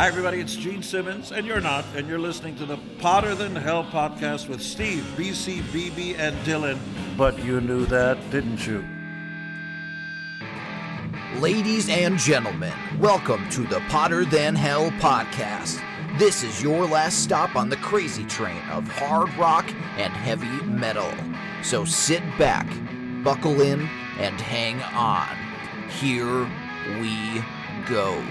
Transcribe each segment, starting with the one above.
Hi, everybody. It's Gene Simmons, and you're not, and you're listening to the Potter Than Hell podcast with Steve, BC, BB, and Dylan. But you knew that, didn't you? Ladies and gentlemen, welcome to the Potter Than Hell podcast. This is your last stop on the crazy train of hard rock and heavy metal. So sit back, buckle in, and hang on. Here we go.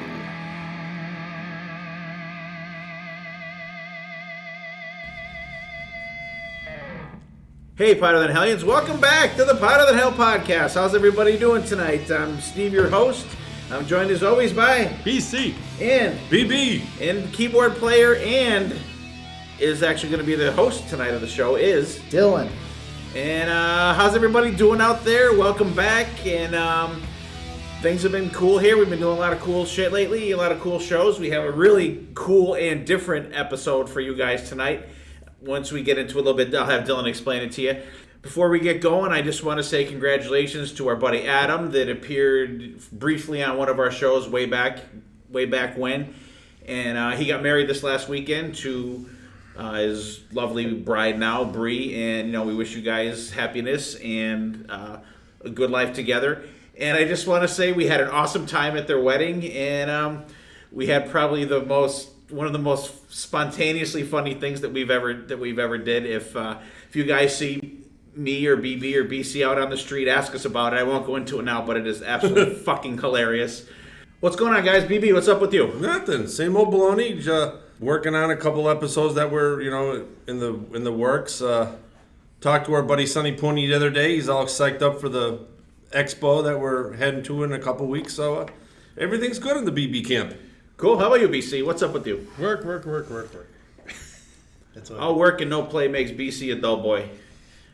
Hey, Potter Than Hellions, welcome back to the Potter Than Hell podcast. How's everybody doing tonight? I'm Steve, your host. I'm joined as always by BC and BB and keyboard player and is actually going to be the host tonight of the show is Dylan. And how's everybody doing out there? Welcome back. And things have been cool here. We've been doing a lot of cool shit lately, a lot of cool shows. We have a really cool and different episode for you guys tonight. Once we get into it a little bit, I'll have Dylan explain it to you. Before we get going, I just want to say congratulations to our buddy Adam that appeared briefly on one of our shows way back when. And he got married this last weekend to his lovely bride now, Bree. And, we wish you guys happiness and a good life together. And I just want to say we had an awesome time at their wedding. And we had probably one of the most spontaneously funny things that we've ever did. If you guys see me or BB or BC out on the street, ask us about it. I won't go into it now, but it is absolutely fucking hilarious. What's going on, guys? BB, what's up with you? Nothing. Same old baloney. Working on a couple episodes that were in the works. Talked to our buddy Sonny Pony the other day. He's all psyched up for the expo that we're heading to in a couple weeks. So everything's good in the BB camp. Cool. How about you, BC? What's up with you? Work. That's all work and no play makes BC a dull boy.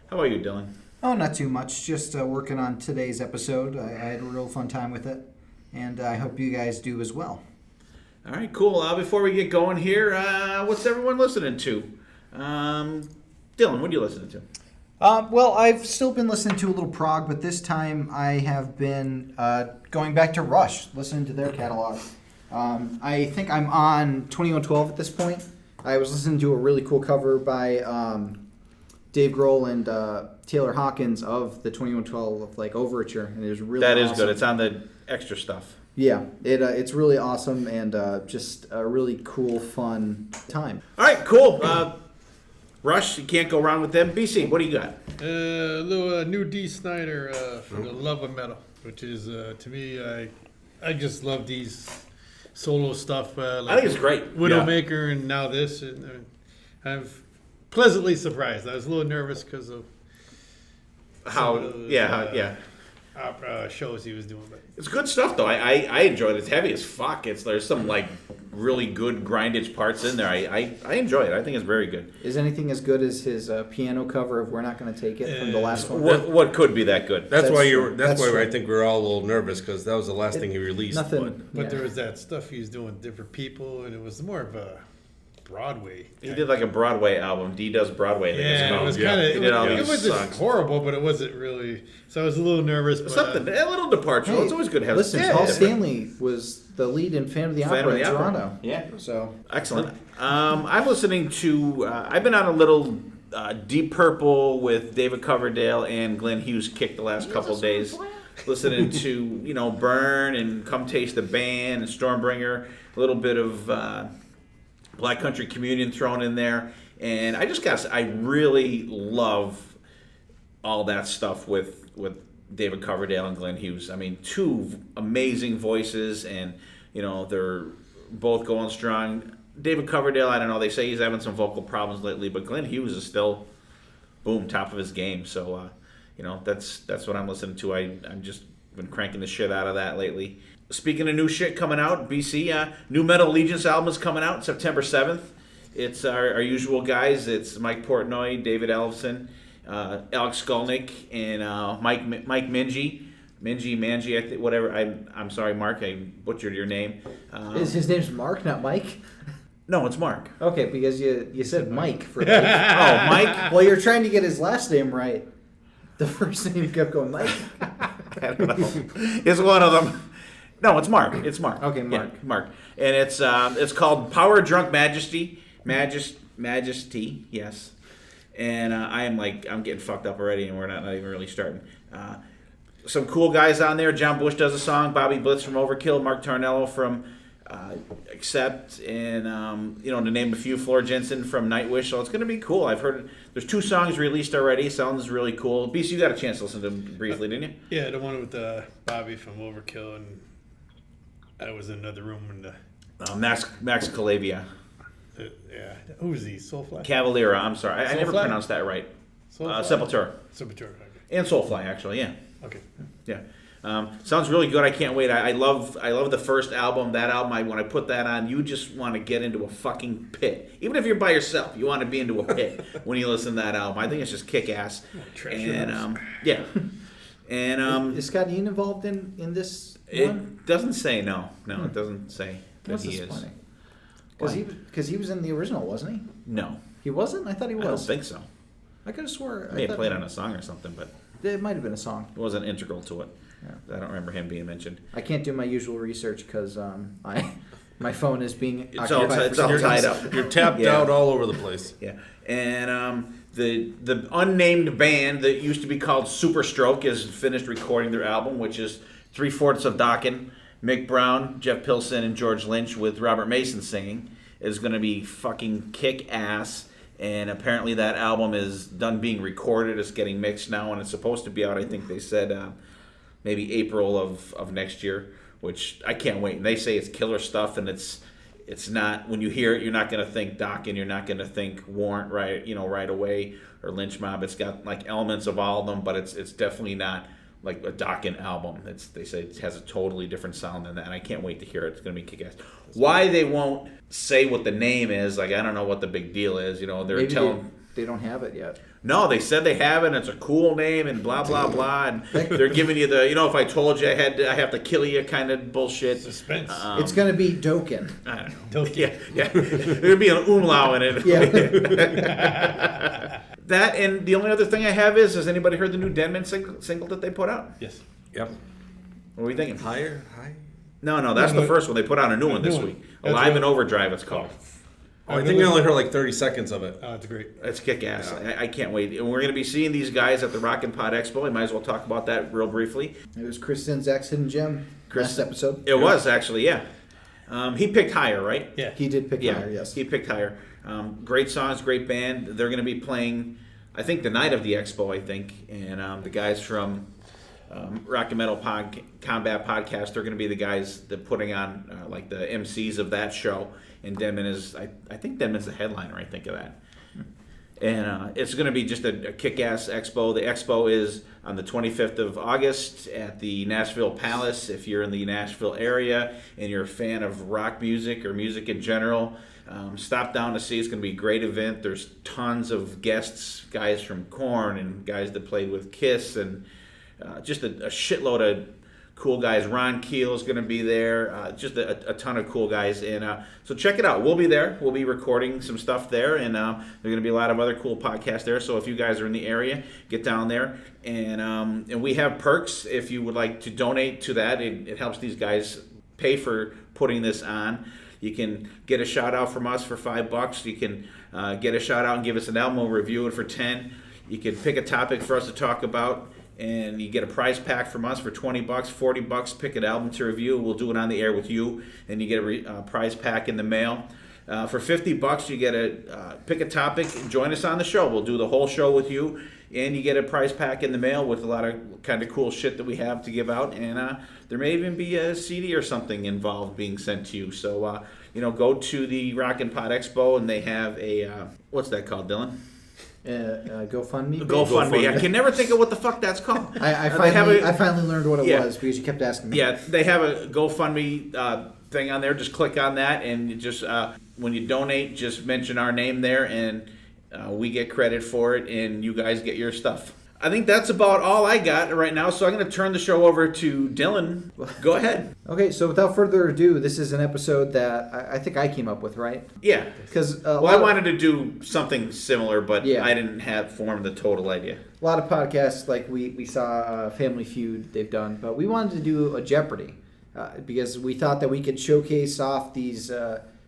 How about you, Dylan? Oh, not too much. Just working on today's episode. I had a real fun time with it, and I hope you guys do as well. All right, cool. Before we get going here, what's everyone listening to? Dylan, what are you listening to? Well, I've still been listening to a little prog, but this time I have been going back to Rush, listening to their catalog. I think I'm on 2112 at this point. I was listening to a really cool cover by Dave Grohl and Taylor Hawkins of the 2112 Overture, and it was really That awesome. is good. It's on the extra stuff. Yeah, it's really awesome and just a really cool, fun time. All right, cool. Rush, you can't go wrong with them. BC, what do you got? A little new D. Snyder for the love of metal, which is to me, I just love these solo stuff. I think it's great. Widowmaker and now this. And I'm pleasantly surprised. I was a little nervous because of shows he was doing. But it's good stuff, though. I enjoyed it. It's heavy as fuck. There's some really good grindage parts in there. I enjoy it. I think it's very good. Is anything as good as his piano cover of "We're Not Going to Take It" from the last one? What could be that good? That's why true. I think we're all a little nervous because that was the last thing he released. But there was that stuff he was doing with different people, and it was more of a Broadway. He did a Broadway album. D does Broadway. I think it's called. It was kind of. It wasn't songs. horrible, but it wasn't really. So I was a little nervous. A little departure. It's always good to have. Listen, Paul Stanley was the lead in Phantom of the Opera in Toronto. Yeah. So excellent. I'm listening to. I've been on a little Deep Purple with David Coverdale and Glenn Hughes kick the last couple of days. Listening to Burn and Come Taste the Band and Stormbringer. A little bit of Black Country Communion thrown in there, and I really love all that stuff with David Coverdale and Glenn Hughes. I mean, two amazing voices, and they're both going strong. David Coverdale, I don't know. They say he's having some vocal problems lately, but Glenn Hughes is still, boom, top of his game. So, that's what I'm listening to. I'm just been cranking the shit out of that lately. Speaking of new shit coming out, BC, New Metal Allegiance album is coming out September 7th. It's our usual guys. It's Mike Portnoy, David Ellefson, Alex Skolnick, and Mike Minji. Manji, I think, whatever. I'm sorry, Mark, I butchered your name. His name's Mark, not Mike? No, it's Mark. Okay, because you said Mike for Mike. Oh, Mike? Well, you're trying to get his last name right. The first name you kept going, Mike. I don't know. It's one of them. No, it's Mark. It's Mark. Okay, Mark. Yeah, Mark. And it's called Power Drunk Majesty. Majesty, yes. And I'm getting fucked up already, and we're not even really starting. Some cool guys on there. John Bush does a song. Bobby Blitz from Overkill. Mark Tarnello from Accept. And, to name a few, Floor Jensen from Nightwish. So it's going to be cool. I've heard there's 2 songs released already. Sounds really cool. BC, you got a chance to listen to them briefly, didn't you? Yeah, the one with Bobby from Overkill, and I was in another room when Max Calavia. yeah. Who was he? Soulfly? Cavalera, I'm sorry. I never Soulfly? pronounced that right. Soulfly? Sepultura. Sepultura. Okay. And Soulfly, actually, yeah. Okay. Yeah. Sounds really good. I can't wait. I love the first album. That album, when I put that on, you just want to get into a fucking pit. Even if you're by yourself, you want to be into a pit when you listen to that album. I think it's just kick-ass. And, yeah. And Is Scott Ian involved in this one? it doesn't say no. No, it doesn't say that What's he this is. funny? Because he was in the original, wasn't he? No. He wasn't? I thought he I don't was. think so. I could have swore. May have played on a song or something, but It might have been a song. it wasn't integral to it. Yeah. I don't remember him being mentioned. I can't do my usual research because my phone is being It's all occupied it's for all some tied reason. up. You're tapped Yeah. out all over the place. Yeah, and the unnamed band that used to be called Superstroke has finished recording their album, which is 3/4 of Dokken, Mick Brown, Jeff Pilson, and George Lynch with Robert Mason singing. Is going to be fucking kick ass, and apparently that album is done being recorded. It's getting mixed now, and it's supposed to be out. I think they said maybe April of next year, which I can't wait. And they say it's killer stuff, and it's not, when you hear it, you're not going to think Dokken, you're not going to think Warrant right away, or Lynch Mob. It's got like elements of all of them, but it's definitely not like a Dokken album. They say it has a totally different sound than that, and I can't wait to hear it. It's going to be kick-ass. Why they won't say what the name is, like, I don't know what the big deal is. They're Maybe telling... they don't have it yet. No, they said they have it, and it's a cool name, and blah, blah, blah, and they're giving you the, if I told you I have to kill you kind of bullshit. Suspense. It's going to be Dokken. I don't know. Yeah. There'd be an umlaut in it. Yeah. That, and the only other thing I have is, has anybody heard the new Denman single that they put out? Yes. Yep. What are we thinking? High. No, that's the first one. They put out a new one this New one. week. That's Alive right. and Overdrive, it's called. I think I only heard like 30 seconds of it. Oh, it's great. It's kick-ass. Yeah. I can't wait. And we're going to be seeing these guys at the Rockin' Pod Expo. I might as well talk about that real briefly. It was Chris Zach's Hidden Gem last episode. It was, actually, yeah. He picked Higher, right? Yeah. He did pick Yeah, higher, yes. he picked Higher. Great songs, great band. They're going to be playing, I think, the night of the expo, I think. And the guys from Rock and Metal Combat Podcast, they're going to be the guys that putting on, like, the MCs of that show. And Denman is, I think Denman's the headliner, I think of that. And it's going to be just a kick-ass expo. The expo is on the 25th of August at the Nashville Palace. If you're in the Nashville area and you're a fan of rock music or music in general, stop down to see. It's going to be a great event. There's tons of guests, guys from Korn and guys that played with Kiss, and just a shitload of cool guys. Ron Keel is going to be there. Just a ton of cool guys. And so check it out. We'll be there. We'll be recording some stuff there. And there are going to be a lot of other cool podcasts there. So if you guys are in the area, get down there. And we have perks if you would like to donate to that. It helps these guys pay for putting this on. You can get a shout out from us for $5. You can get a shout out and give us an album. We'll review it for $10. You can pick a topic for us to talk about, and you get a prize pack from us for $20, $40. Pick an album to review. We'll do it on the air with you, and you get a prize pack in the mail. For $50, you get pick a topic and join us on the show. We'll do the whole show with you, and you get a prize pack in the mail with a lot of kind of cool shit that we have to give out. And there may even be a CD or something involved being sent to you. So go to the Rockin' Pod Expo, and they have a what's that called, Dylan? GoFundMe. GoFundMe. I can never think of what the fuck that's called. I They finally learned what it Yeah. was because you kept asking me. Yeah, they have a GoFundMe thing on there. Just click on that, and you just when you donate, just mention our name there, and we get credit for it, and you guys get your stuff. I think that's about all I got right now, so I'm going to turn the show over to Dylan. Go ahead. Okay, so without further ado, this is an episode that I think I came up with, right? Yeah. Because Well, I wanted to do something similar, but Yeah. I didn't have formed the total idea. a lot of podcasts, like we saw Family Feud, they've done, but we wanted to do a Jeopardy. because we thought that we could showcase off these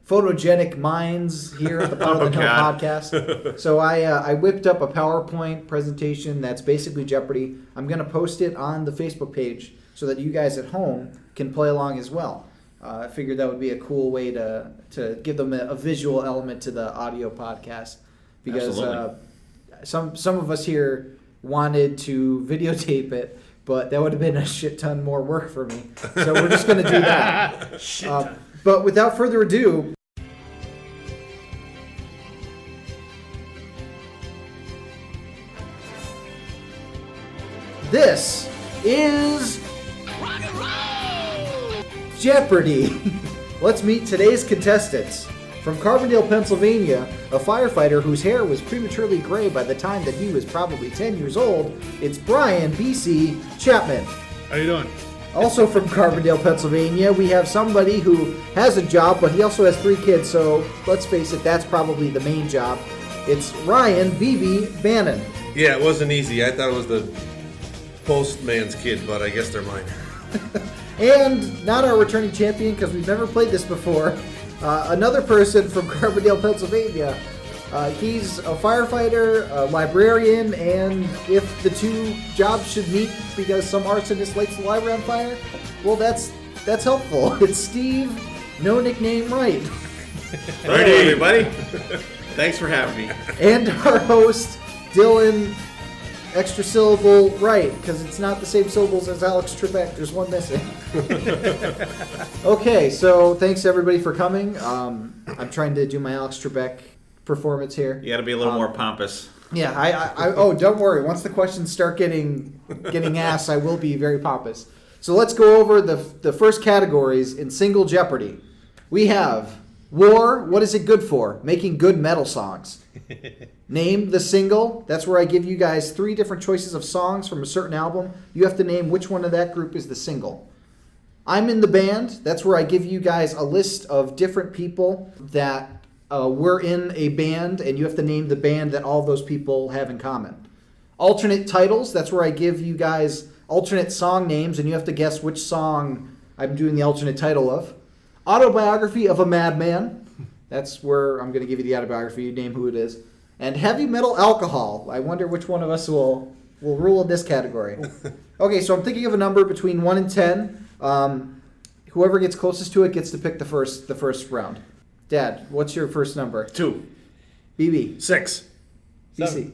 photogenic minds here at the Power of the Hill podcast. So I whipped up a PowerPoint presentation that's basically Jeopardy. I'm going to post it on the Facebook page so that you guys at home can play along as well. I figured that would be a cool way to give them a visual element to the audio podcast, because some of us here wanted to videotape it, but that would have been a shit ton more work for me. So we're just going to do that. But without further ado, this is Jeopardy! Let's meet today's contestants. From Carbondale, Pennsylvania, a firefighter whose hair was prematurely gray by the time that he was probably 10 years old, it's Brian B.C. Chapman. How you doing? Also from Carbondale, Pennsylvania, we have somebody who has a job, but he also has 3 kids, so let's face it, that's probably the main job. It's Ryan B.B. Bannon. Yeah, it wasn't easy. I thought it was the postman's kid, but I guess they're mine. And not our returning champion, because we've never played this before. Another person from Carbondale, Pennsylvania. He's a firefighter, a librarian, and if the 2 jobs should meet because some arsonist lights the library on fire, well, that's helpful. It's Steve, no nickname Wright. Hello, everybody. Thanks for having me. And our host, Dylan, extra syllable Wright, because it's not the same syllables as Alex Trebek. There's one missing. Okay, so thanks everybody for coming. I'm trying to do my Alex Trebek performance here. You got to be a little more pompous. Yeah, I don't worry. Once the questions start getting asked, I will be very pompous. So let's go over the first categories in single Jeopardy. We have war. What is it good for? Making good metal songs. Name the single. That's where I give you guys 3 different choices of songs from a certain album. You have to name which one of that group is the single. I'm in the band. That's where I give you guys a list of different people that were in a band, and you have to name the band that all those people have in common. Alternate titles. That's where I give you guys alternate song names, and you have to guess which song I'm doing the alternate title of. Autobiography of a Madman. That's where I'm going to give you the autobiography. You name who it is. And heavy metal alcohol. I wonder which one of us will rule in this category. Okay, so I'm thinking of a number between 1 and 10. Whoever gets closest to it gets to pick the first round. Dad, what's your first number? 2. BB. 6. BC.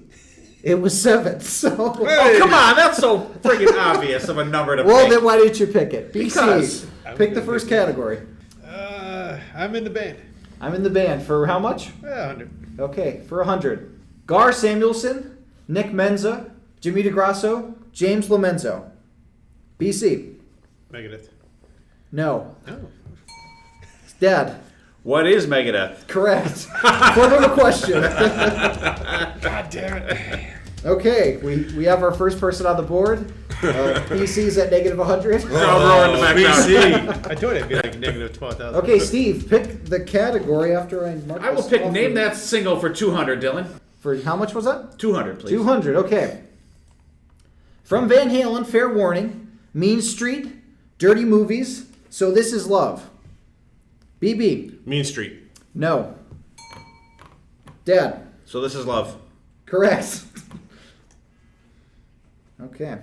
It was 7. So. Oh, come on. That's so friggin' obvious of a number to Well, pick. then why didn't you pick it? BC. Because. Pick the first category. I'm in the band. I'm in the band. For how much? 100. Okay, for 100. Gar Samuelson, Nick Menza, Jimmy DeGrasso, James Lomenzo. BC. Megadeth. No. Oh. Dad. What is Megadeth? Correct. Form of a question. God damn it. Okay, we have our first person on the board. BC's at negative 100. Roar in the background. I told you it'd be like negative 12,000. Okay, Steve, pick the category after I mark I will this pick off name for- that single for 200, Dylan. For how much was that? 200, please. 200, okay. From Van Halen, Fair Warning, Mean Street, Dirty Movies, So This Is Love. BB. Mean Street. No. Dad. So this is love. Correct. Okay.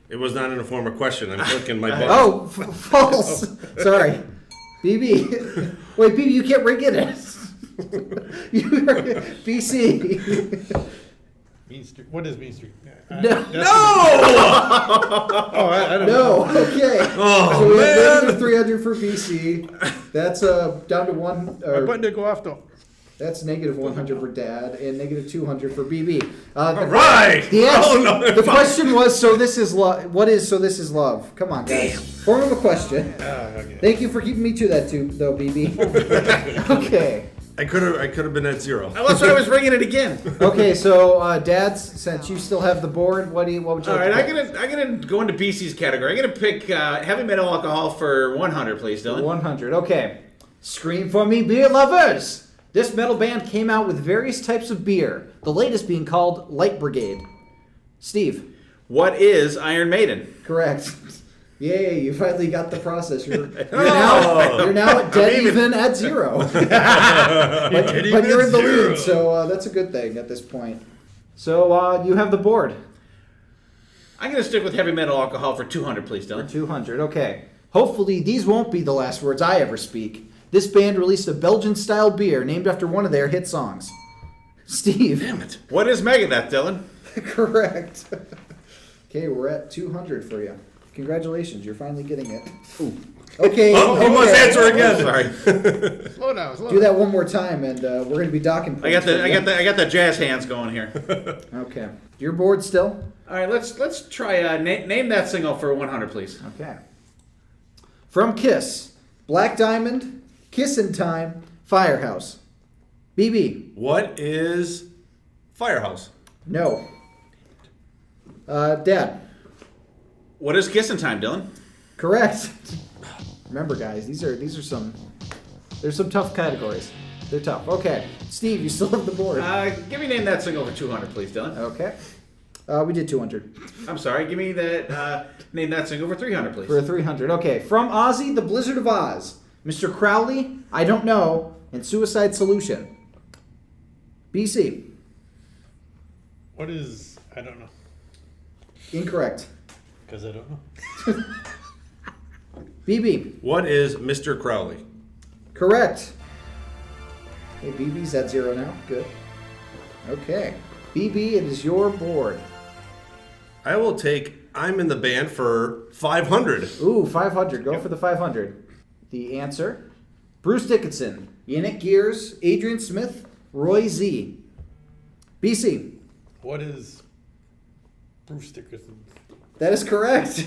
It was not in the form of question. I'm clicking my button. Oh, false. Sorry. BB. Wait, BB, you can't ring it. BC. Mean Street. What is Mean Street? No. Oh, I don't No. know. Okay. Oh, So we have man. negative 300 for BC. That's down to 1. My button didn't go off though. That's negative 100 for Dad and negative 200 for BB. All right. The, answer, Oh, no, the question was, so this is love. What is so this is love? Come on, guys. Form of a question. Okay. Thank you for keeping me to that too, though, BB. Okay. I could have been at 0. That's why I was ringing it again. Okay, so Dad's, since you still have the board, what would you All like right, to I'm pick? gonna go into BC's category. I'm gonna pick heavy metal alcohol for 100, please, Dylan. 100. Okay. Scream for me, beer lovers. This metal band came out with various types of beer, the latest being called Light Brigade. Steve. What is Iron Maiden? Correct. Yay, you finally got the process. You're now at dead even at 0. but you're in the lead, so that's a good thing at this point. So you have the board. I'm going to stick with heavy metal alcohol for 200, please, Dylan. 200, okay. Hopefully these won't be the last words I ever speak. This band released a Belgian-style beer named after one of their hit songs. Steve. Damn it. What is Megadeth, Dylan? Correct. Okay, we're at 200 for you. Congratulations, you're finally getting it. Ooh. Okay. Oh, he must answer again. Sorry. Slow down. Do that one more time, and we're going to be docking. I got the jazz hands going here. Okay. Your board still? All right, let's try name that single for 100, please. Okay. From Kiss, Black Diamond, Kissin' Time, Firehouse. BB. What is Firehouse? No. Dad. What is Kissin' Time, Dylan? Correct. Remember, guys, these are some. There's some tough categories. They're tough. Okay, Steve, you still have the board. Give me name that single for 200, please, Dylan. Okay. We did 200. I'm sorry. Give me that name that single for 300, please. For 300. Okay. From Ozzy, The Blizzard of Oz, Mr. Crowley, I Don't Know, and Suicide Solution. BC. What is... I don't know. Incorrect. Because I don't know. BB. What is Mr. Crowley? Correct. Okay, BB's at 0 now. Good. Okay. BB, it is your board. I will take I'm in the band for 500. Ooh, 500. Go for the 500. The answer: Bruce Dickinson, Yannick Gears, Adrian Smith, Roy Z. BC. What is Bruce Dickinson? That is correct.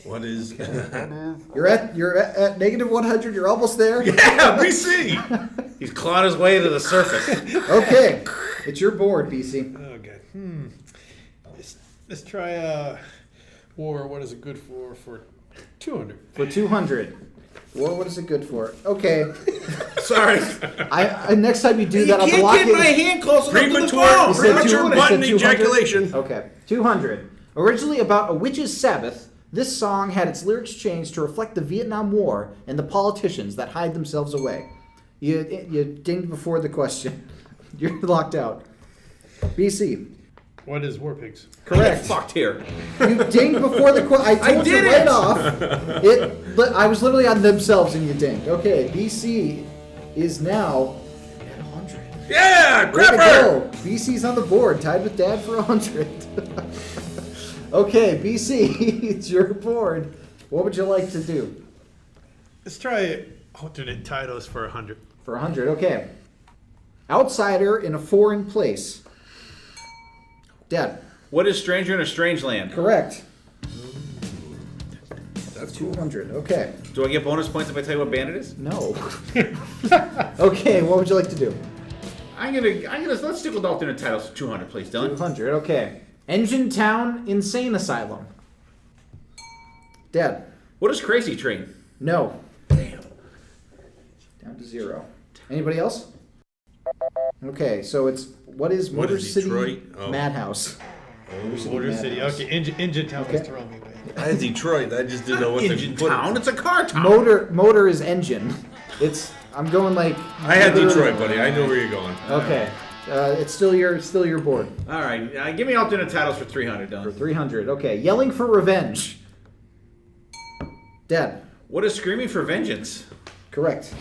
What is... You're at negative 100. You're almost there. Yeah, BC! He's clawed his way to the surface. Okay, it's your board, BC. Oh, God. Let's try War. What is it good for 200? For 200. War, what is it good for? Okay. Sorry. I next time you do that, I'll can't block get it. my hand close enough to the Premature, phone. You said premature 200? button You said 200? ejaculation. Okay, 200. Originally about a witch's Sabbath, this song had its lyrics changed to reflect the Vietnam War and the politicians that hide themselves away. You dinged before the question. You're locked out. BC. What is War Pigs? Correct. Fucked here. You dinged before the question. I told you did right it! off. I was literally on themselves and you dinged. Okay, BC is now at 100. Yeah, Way to crapper! go. BC's on the board, tied with Dad for 100. Okay, BC, it's your board. What would you like to do? Let's try alternate titles for 100. For 100, okay. Outsider in a foreign place. Dad. What is Stranger in a Strange Land? Correct. That's 200, okay. Do I get bonus points if I tell you what band it is? No. Okay, what would you like to do? I'm gonna let's stick with alternate titles for 200, please, Dylan. 200, okay. Engine Town Insane Asylum. Dad. What is Crazy Train? No. Damn. Down to 0. Anybody else? Okay, so it's what is Motor is City Detroit? Oh. Madhouse? Motor City. Madhouse. Okay, Engine Town Okay. was throwing me, man. I had Detroit. I just didn't know what Engine to put. Town? It's a car town. Motor is engine. I'm going like. I had Detroit, buddy. I know where you're going. Okay, it's still your board All right, give me alternate titles for 300, for Dylan. 300. Okay, Yelling for Revenge. Dad. What is Screaming for Vengeance? Correct.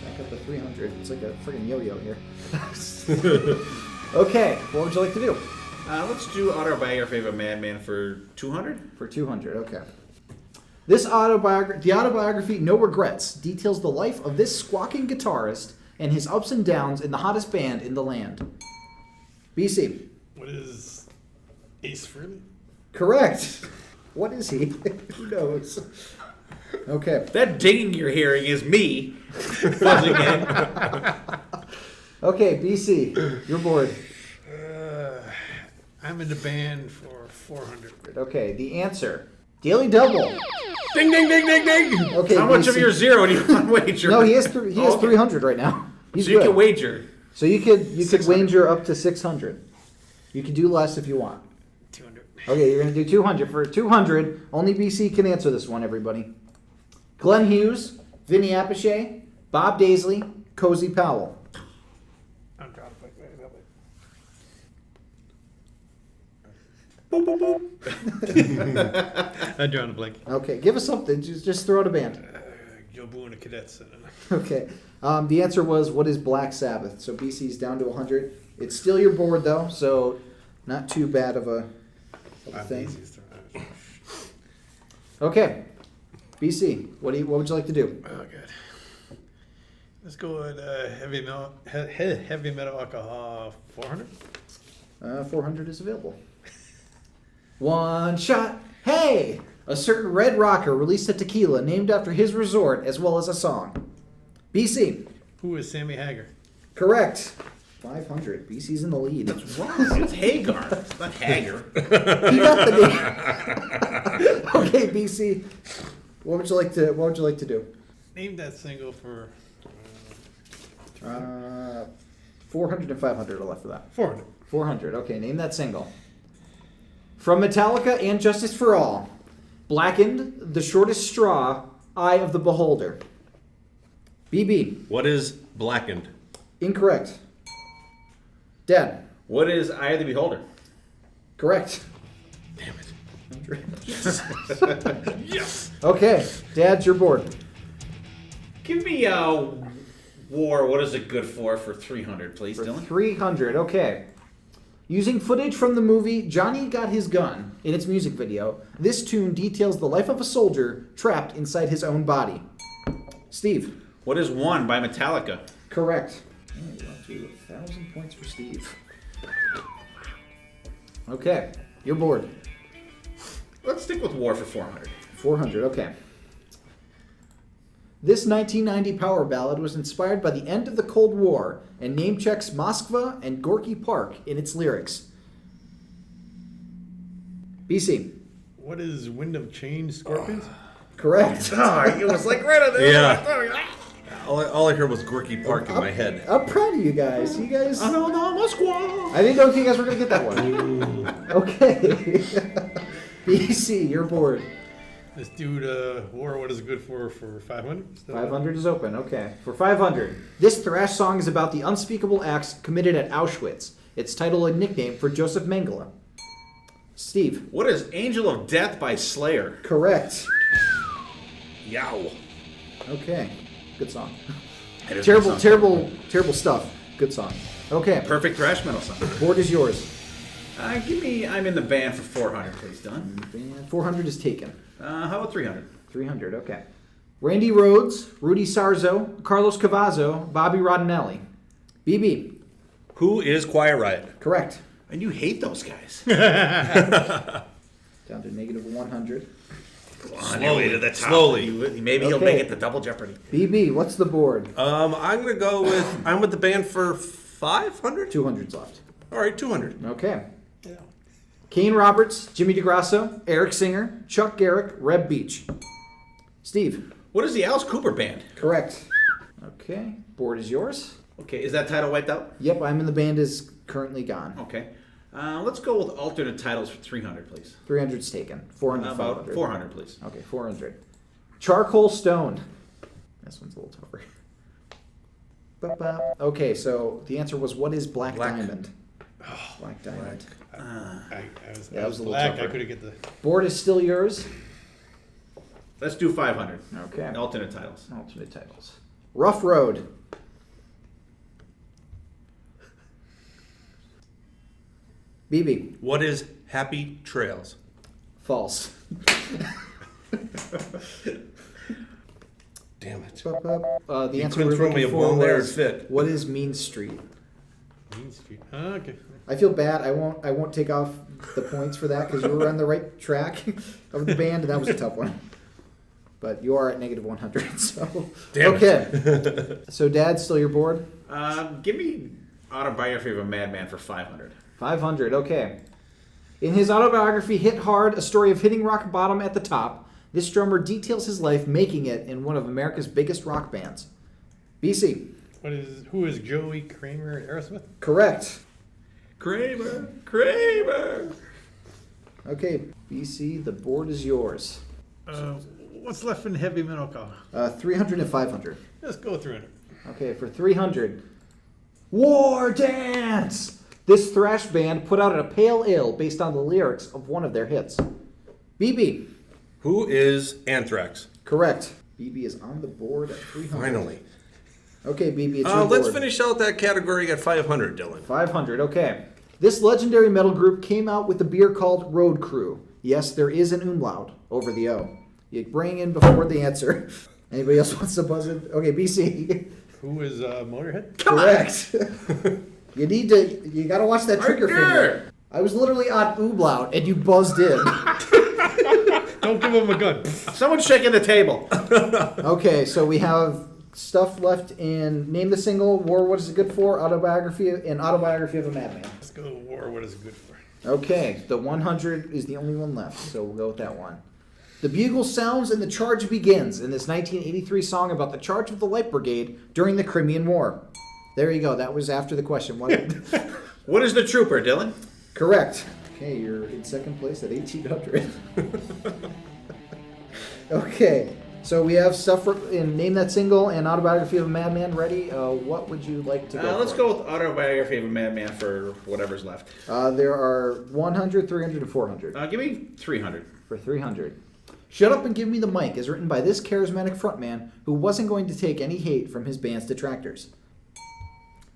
Back up to 300. It's like a freaking yo-yo here. Okay, what would you like to do? Let's do Autobiography of a Madman for 200. For 200, okay. The autobiography, No Regrets, details the life of this squawking guitarist and his ups and downs in the hottest band in the land. BC. What is Ace Frehley? Correct. What is he? Who knows? Okay. That dinging you're hearing is me buzzing in. Okay, BC, you're bored. I'm in the band for 400. Okay, the answer. Daily Double. Ding, ding, ding, ding, ding! Okay, How much BC. of your 0 do you want to wager? No, he has 300 right now. He's So you good. can wager. So you could wager up to 600. You could do less if you want. 200. Okay, you're going to do 200. For 200, only BC can answer this one, everybody. Glenn Hughes, Vinny Appice, Bob Daisley, Cozy Powell. I'm drawing a blank. I'm drawing a blank. Okay, give us something. Just throw out a band. Joe Boo and the Cadets. Okay. The answer was, what is Black Sabbath? So BC's down to 100. It's still your board, though, so not too bad of a thing. Okay. BC, what would you like to do? Oh, good. Let's go with heavy metal alcohol 400. 400 is available. One shot. Hey! A certain red rocker released a tequila named after his resort as well as a song. BC. Who is Sammy Hagar? Correct. 500. BC's in the lead. What's wrong? It's Hagar. It's not Hagar. He got the name. Okay, BC. What would you like to do? Name that single for 400 and 500 are left for that. 400. 400. Okay, name that single. From Metallica and Justice for All. Blackened, The Shortest Straw, Eye of the Beholder. BB. What is blackened? Incorrect. Dad. What is Eye of the Beholder? Correct. Damn it. Yes. Okay, Dad's your board. Give me War. What is it good for 300, please, For Dylan? 300, okay. Using footage from the movie Johnny Got His Gun in its music video, this tune details the life of a soldier trapped inside his own body. Steve. What is One by Metallica? Correct. Hey, well, gee, 1,000 points for Steve. Okay, your board. Let's stick with War for 400. 400, okay. This 1990 power ballad was inspired by the end of the Cold War and name checks Moskva and Gorky Park in its lyrics. BC. What is Wind of Change Scorpions? Correct. It was like right on there. Yeah. All I heard was Gorky Park in my head. I'm proud of you guys. You guys. I don't know, Moskwa. I didn't know if you guys were going to get that one. Okay. BC, your board. This dude, War, what is it good for 500? 500 is open, okay. For 500, this thrash song is about the unspeakable acts committed at Auschwitz. Its title and nickname for Joseph Mengele. Steve. What is Angel of Death by Slayer? Correct. Yow. Okay. Good song. It is a Terrible, good song. terrible stuff. Good song. Okay. Perfect thrash metal song. Board is yours. Give me I'm in the band for 400, please, Dylan. And 400 is taken. How about 300? 300, okay. Randy Rhoads, Rudy Sarzo, Carlos Cavazzo, Bobby Rodinelli. BB. Who is Quiet Riot? Correct. And you hate those guys. Down to negative 100. Slowly to the top. Slowly. Maybe he'll Okay. make it to double Jeopardy. BB, what's the board? I'm gonna go with I'm with the band for 500. 200's left. All right, 200. Okay. Kane Roberts, Jimmy DeGrasso, Eric Singer, Chuck Garrick, Reb Beach. Steve. What is the Alice Cooper band? Correct. Okay. Board is yours. Okay, is that title wiped out? Yep, I'm in the band is currently gone. Okay. Let's go with alternate titles for 300, please. 300's taken. 400, How about 500. 400, please? Okay, 400. Charcoal Stone. This one's a little tougher. Ba-ba. Okay, so the answer was, what is Black Diamond? Black Diamond. I was that was a little black. tougher. I couldn't get the. Board is still yours. Let's do 500. Okay. Alternate titles. Alternate titles. Rough Road. BB. What is Happy Trails? False. Damn it. The You answer couldn't we're throw me looking a for bone there was, and fit. what is Mean Street? Main Street. Okay. I feel bad. I won't take off the points for that because you were on the right track of the band, and that was a tough one. But you are at negative 100, so Damn it. okay. So, Dad, still your board? Give me Autobiography of a Madman for 500. 500. Okay. In his autobiography, Hit Hard: A Story of Hitting Rock Bottom at the Top, this drummer details his life making it in one of America's biggest rock bands. BC. Who is Joey Kramer at Aerosmith? Correct. Kramer. Okay, BC, the board is yours. What's left in heavy metal color? 300 and 500. Let's go 300. Okay, for 300. War Dance! This thrash band put out a pale ale based on the lyrics of one of their hits. BB. Who is Anthrax? Correct. BB is on the board at 300. Finally. Okay, BB, it's your board. Let's finish out that category at 500, Dylan. 500, okay. This legendary metal group came out with a beer called Road Crew. Yes, there is an umlaut over the O. You bring in before the answer. Anybody else wants to buzz in? Okay, BC. Who is Motorhead? Correct. You gotta watch that trigger finger. I was literally on umlaut and you buzzed in. Don't give him a gun. Someone's shaking the table. Okay, so we have stuff left in Name the Single, War, What Is It Good For, Autobiography, and Autobiography of a Madman. Let's go War. What is it good for? Okay, the 100 is the only one left, so we'll go with that one. The bugle sounds and the charge begins in this 1983 song about the charge of the Light Brigade during the Crimean War. There you go. That was after the question. What is the trooper, Dylan? Correct. Okay, you're in second place at 1,800. Okay, so we have stuff in Name That Single and Autobiography of a Madman ready. What would you like to go Let's for? go with Autobiography of a Madman for whatever's left. There are 100, 300, and 400. Give me 300. For 300. Shut Up and Give Me the Mic is written by this charismatic frontman who wasn't going to take any hate from his band's detractors.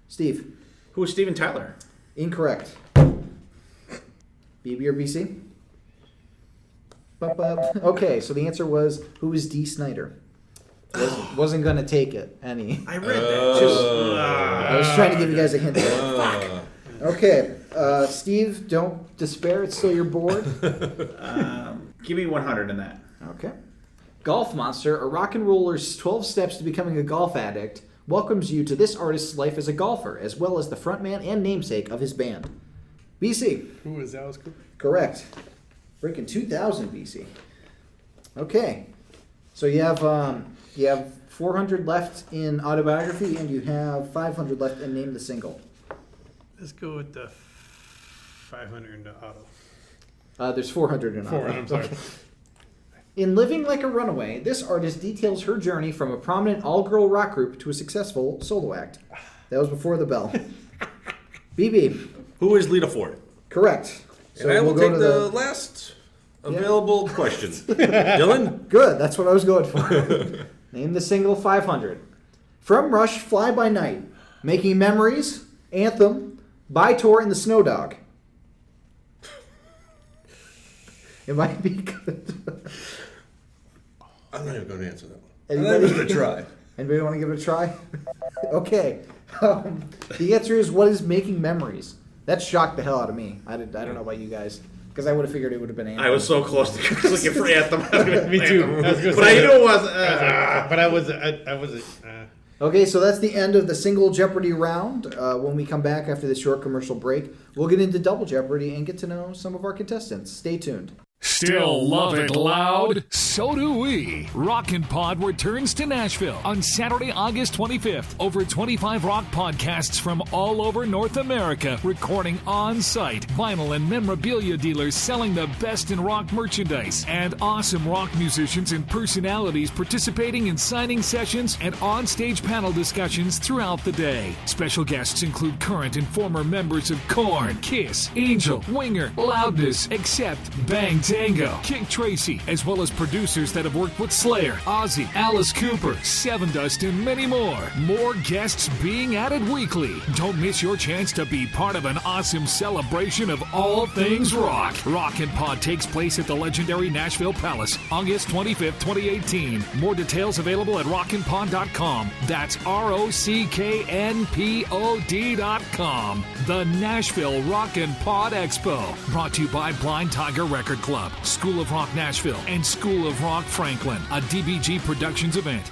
Steve. Who is Steven Tyler? Incorrect. BB or BC? Okay, so the answer was, who is D. Snyder? Wasn't going to take it, any. I read that too. I was trying to give you guys a hint there. Okay, Steve, don't despair. It's still your board. Give me 100 in that. Okay. Golf Monster, a rock and roller's 12 steps to becoming a golf addict, welcomes you to this artist's life as a golfer, as well as the frontman and namesake of his band. BC. Who is Alice Cooper? Correct. Breaking 2,000 BC. Okay. So you have 400 left in Autobiography, and you have 500 left in Name the Single. Let's go with the 500 in the auto. There's 400 in Auto. 400, I'm sorry. Okay. In Living Like a Runaway, this artist details her journey from a prominent all-girl rock group to a successful solo act. That was before the bell. BB. Who is Lita Ford? Correct. So And I will we'll go take to the last available question. Dylan? Good, that's what I was going for. Name the Single 500. From Rush, Fly By Night, Making Memories, Anthem, By Tour, and the Snow Dog. It might be good. I'm not even going to answer that one. Anybody? I'm going to try. Anybody want to give it a try? Okay. The answer is, what is Making Memories? That shocked the hell out of me. I don't know about you guys, because I would have figured it would have been Anthem. I was so close to looking for Anthem. Me too. I was gonna But say I that. knew it was. But I wasn't. Okay, so that's the end of the single Jeopardy round. When we come back after this short commercial break, we'll get into Double Jeopardy and get to know some of our contestants. Stay tuned. Still love it loud? So do we. Rockin' Pod returns to Nashville on Saturday, August 25th. Over 25 rock podcasts from all over North America, recording on site. Vinyl and memorabilia dealers selling the best in rock merchandise. And awesome rock musicians and personalities participating in signing sessions and on-stage panel discussions throughout the day. Special guests include current and former members of Korn, Kiss, Angel, Winger, Loudness, Accept, Bang Tango, Kick Tracy, as well as producers that have worked with Slayer, Ozzy, Alice Cooper, Seven Dust, and many more. More guests being added weekly. Don't miss your chance to be part of an awesome celebration of all things rock. Rockin' Pod takes place at the legendary Nashville Palace, August 25th, 2018. More details available at rockinpod.com. That's ROCKNPOD.com. The Nashville Rockin' Pod Expo. Brought to you by Blind Tiger Record Club, School of Rock Nashville, and School of Rock Franklin, a DBG Productions event.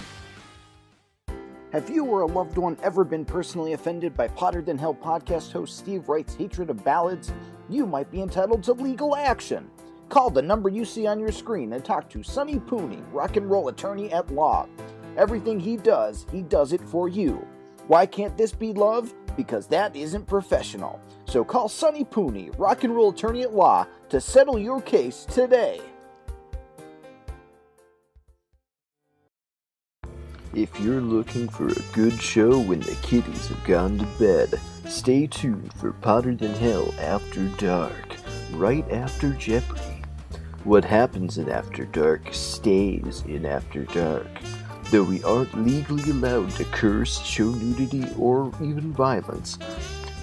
Have you or a loved one ever been personally offended by Potter Than Hell podcast host Steve Wright's hatred of ballads? You might be entitled to legal action. Call the number you see on your screen and talk to Sonny Pooney, rock and roll attorney at law. Everything he does it for you. Why can't this be love? because that isn't professional. So call Sonny Pooney, rock and roll attorney at law, to settle your case today. If you're looking for a good show when the kiddies have gone to bed, stay tuned for Potter Than Hell After Dark, right after Jeopardy. What happens in After Dark stays in After Dark. Though we aren't legally allowed to curse, show nudity, or even violence,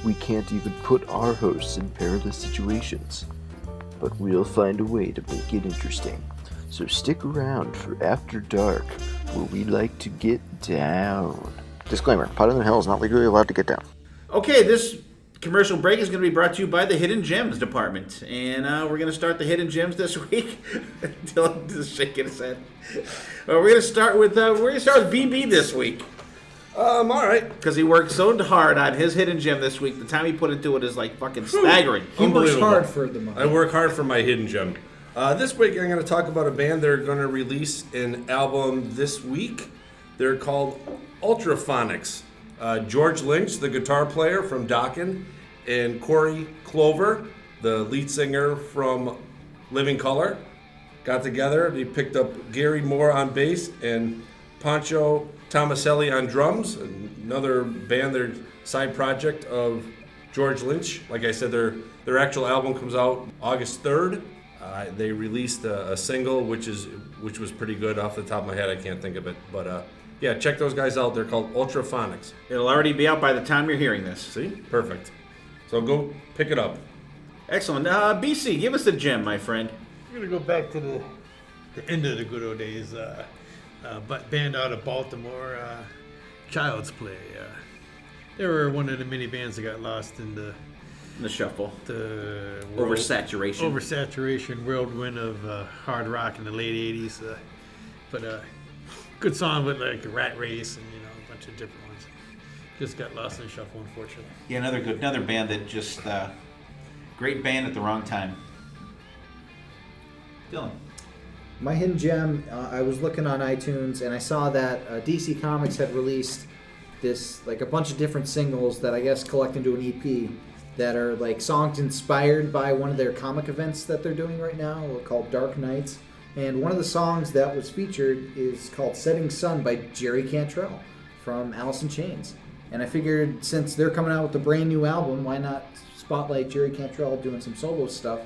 we can't even put our hosts in perilous situations. But we'll find a way to make it interesting. So stick around for After Dark, where we like to get down. Disclaimer, Potter Than Hell is not legally allowed to get down. Okay, this commercial break is going to be brought to you by the Hidden Gems Department. And we're going to start the Hidden Gems this week. Dylan is shaking his head. We're going to start with BB this week. All right. Because he worked so hard on his Hidden Gem this week. The time he put into it is like fucking staggering. He works Unbelievable. hard for the money. I work hard for my hidden gem. This week I'm going to talk about a band. They're going to release an album this week. They're called Ultraphonics. George Lynch, the guitar player from Dokken, and Corey Clover, the lead singer from Living Colour, got together. They picked up Gary Moore on bass and Pancho Tomaselli on drums. Another band, their side project of George Lynch. Like I said, their actual album comes out August 3rd. They released a single, which was pretty good. Off the top of my head, I can't think of it. But yeah, check those guys out. They're called Ultraphonics. It'll already be out by the time you're hearing this. See? Perfect. So go pick it up. Excellent. BC, give us a gem, my friend. I'm going to go back to the end of the good old days. Band out of Baltimore, Child's Play. They were one of the many bands that got lost in the shuffle. The Oversaturation whirlwind of hard rock in the late 80s. Good song with like a Rat Race and a bunch of different ones. Just got lost in the shuffle, unfortunately. Yeah, another band that just great band at the wrong time. Dylan. My hidden gem, I was looking on iTunes and I saw that DC Comics had released this, like a bunch of different singles that I guess collect into an EP that are like songs inspired by one of their comic events that they're doing right now called Dark Nights. And one of the songs that was featured is called Setting Sun by Jerry Cantrell from Alice in Chains. And I figured since they're coming out with a brand new album, why not spotlight Jerry Cantrell doing some solo stuff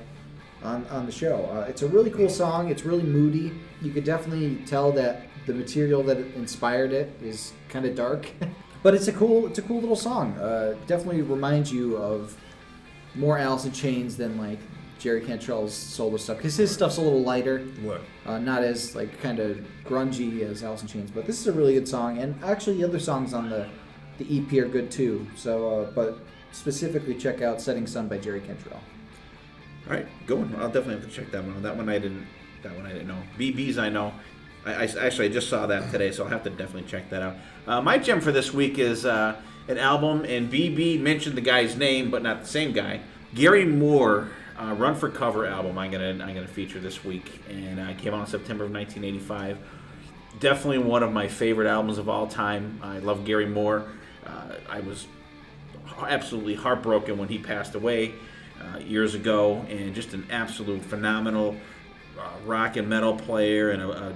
on the show. It's a really cool song. It's really moody. You could definitely tell that the material that inspired it is kind of dark. But it's a cool little song. Definitely reminds you of more Alice in Chains than like Jerry Cantrell's solo stuff, because his stuff's a little lighter, not as like kind of grungy as Alice in Chains. But this is a really good song, and actually the other songs on the EP are good too. So, but specifically check out "Setting Sun" by Jerry Cantrell. All right, go on. I'll definitely have to check that one out. That one I didn't know. BB's I know. I just saw that today, so I'll have to definitely check that out. My gem for this week is an album, and BB mentioned the guy's name, but not the same guy. Gary Moore, Run for Cover album. I'm gonna feature this week, and it came out in September of 1985. Definitely one of my favorite albums of all time. I love Gary Moore. I was absolutely heartbroken when he passed away years ago, and just an absolute phenomenal rock and metal player, and a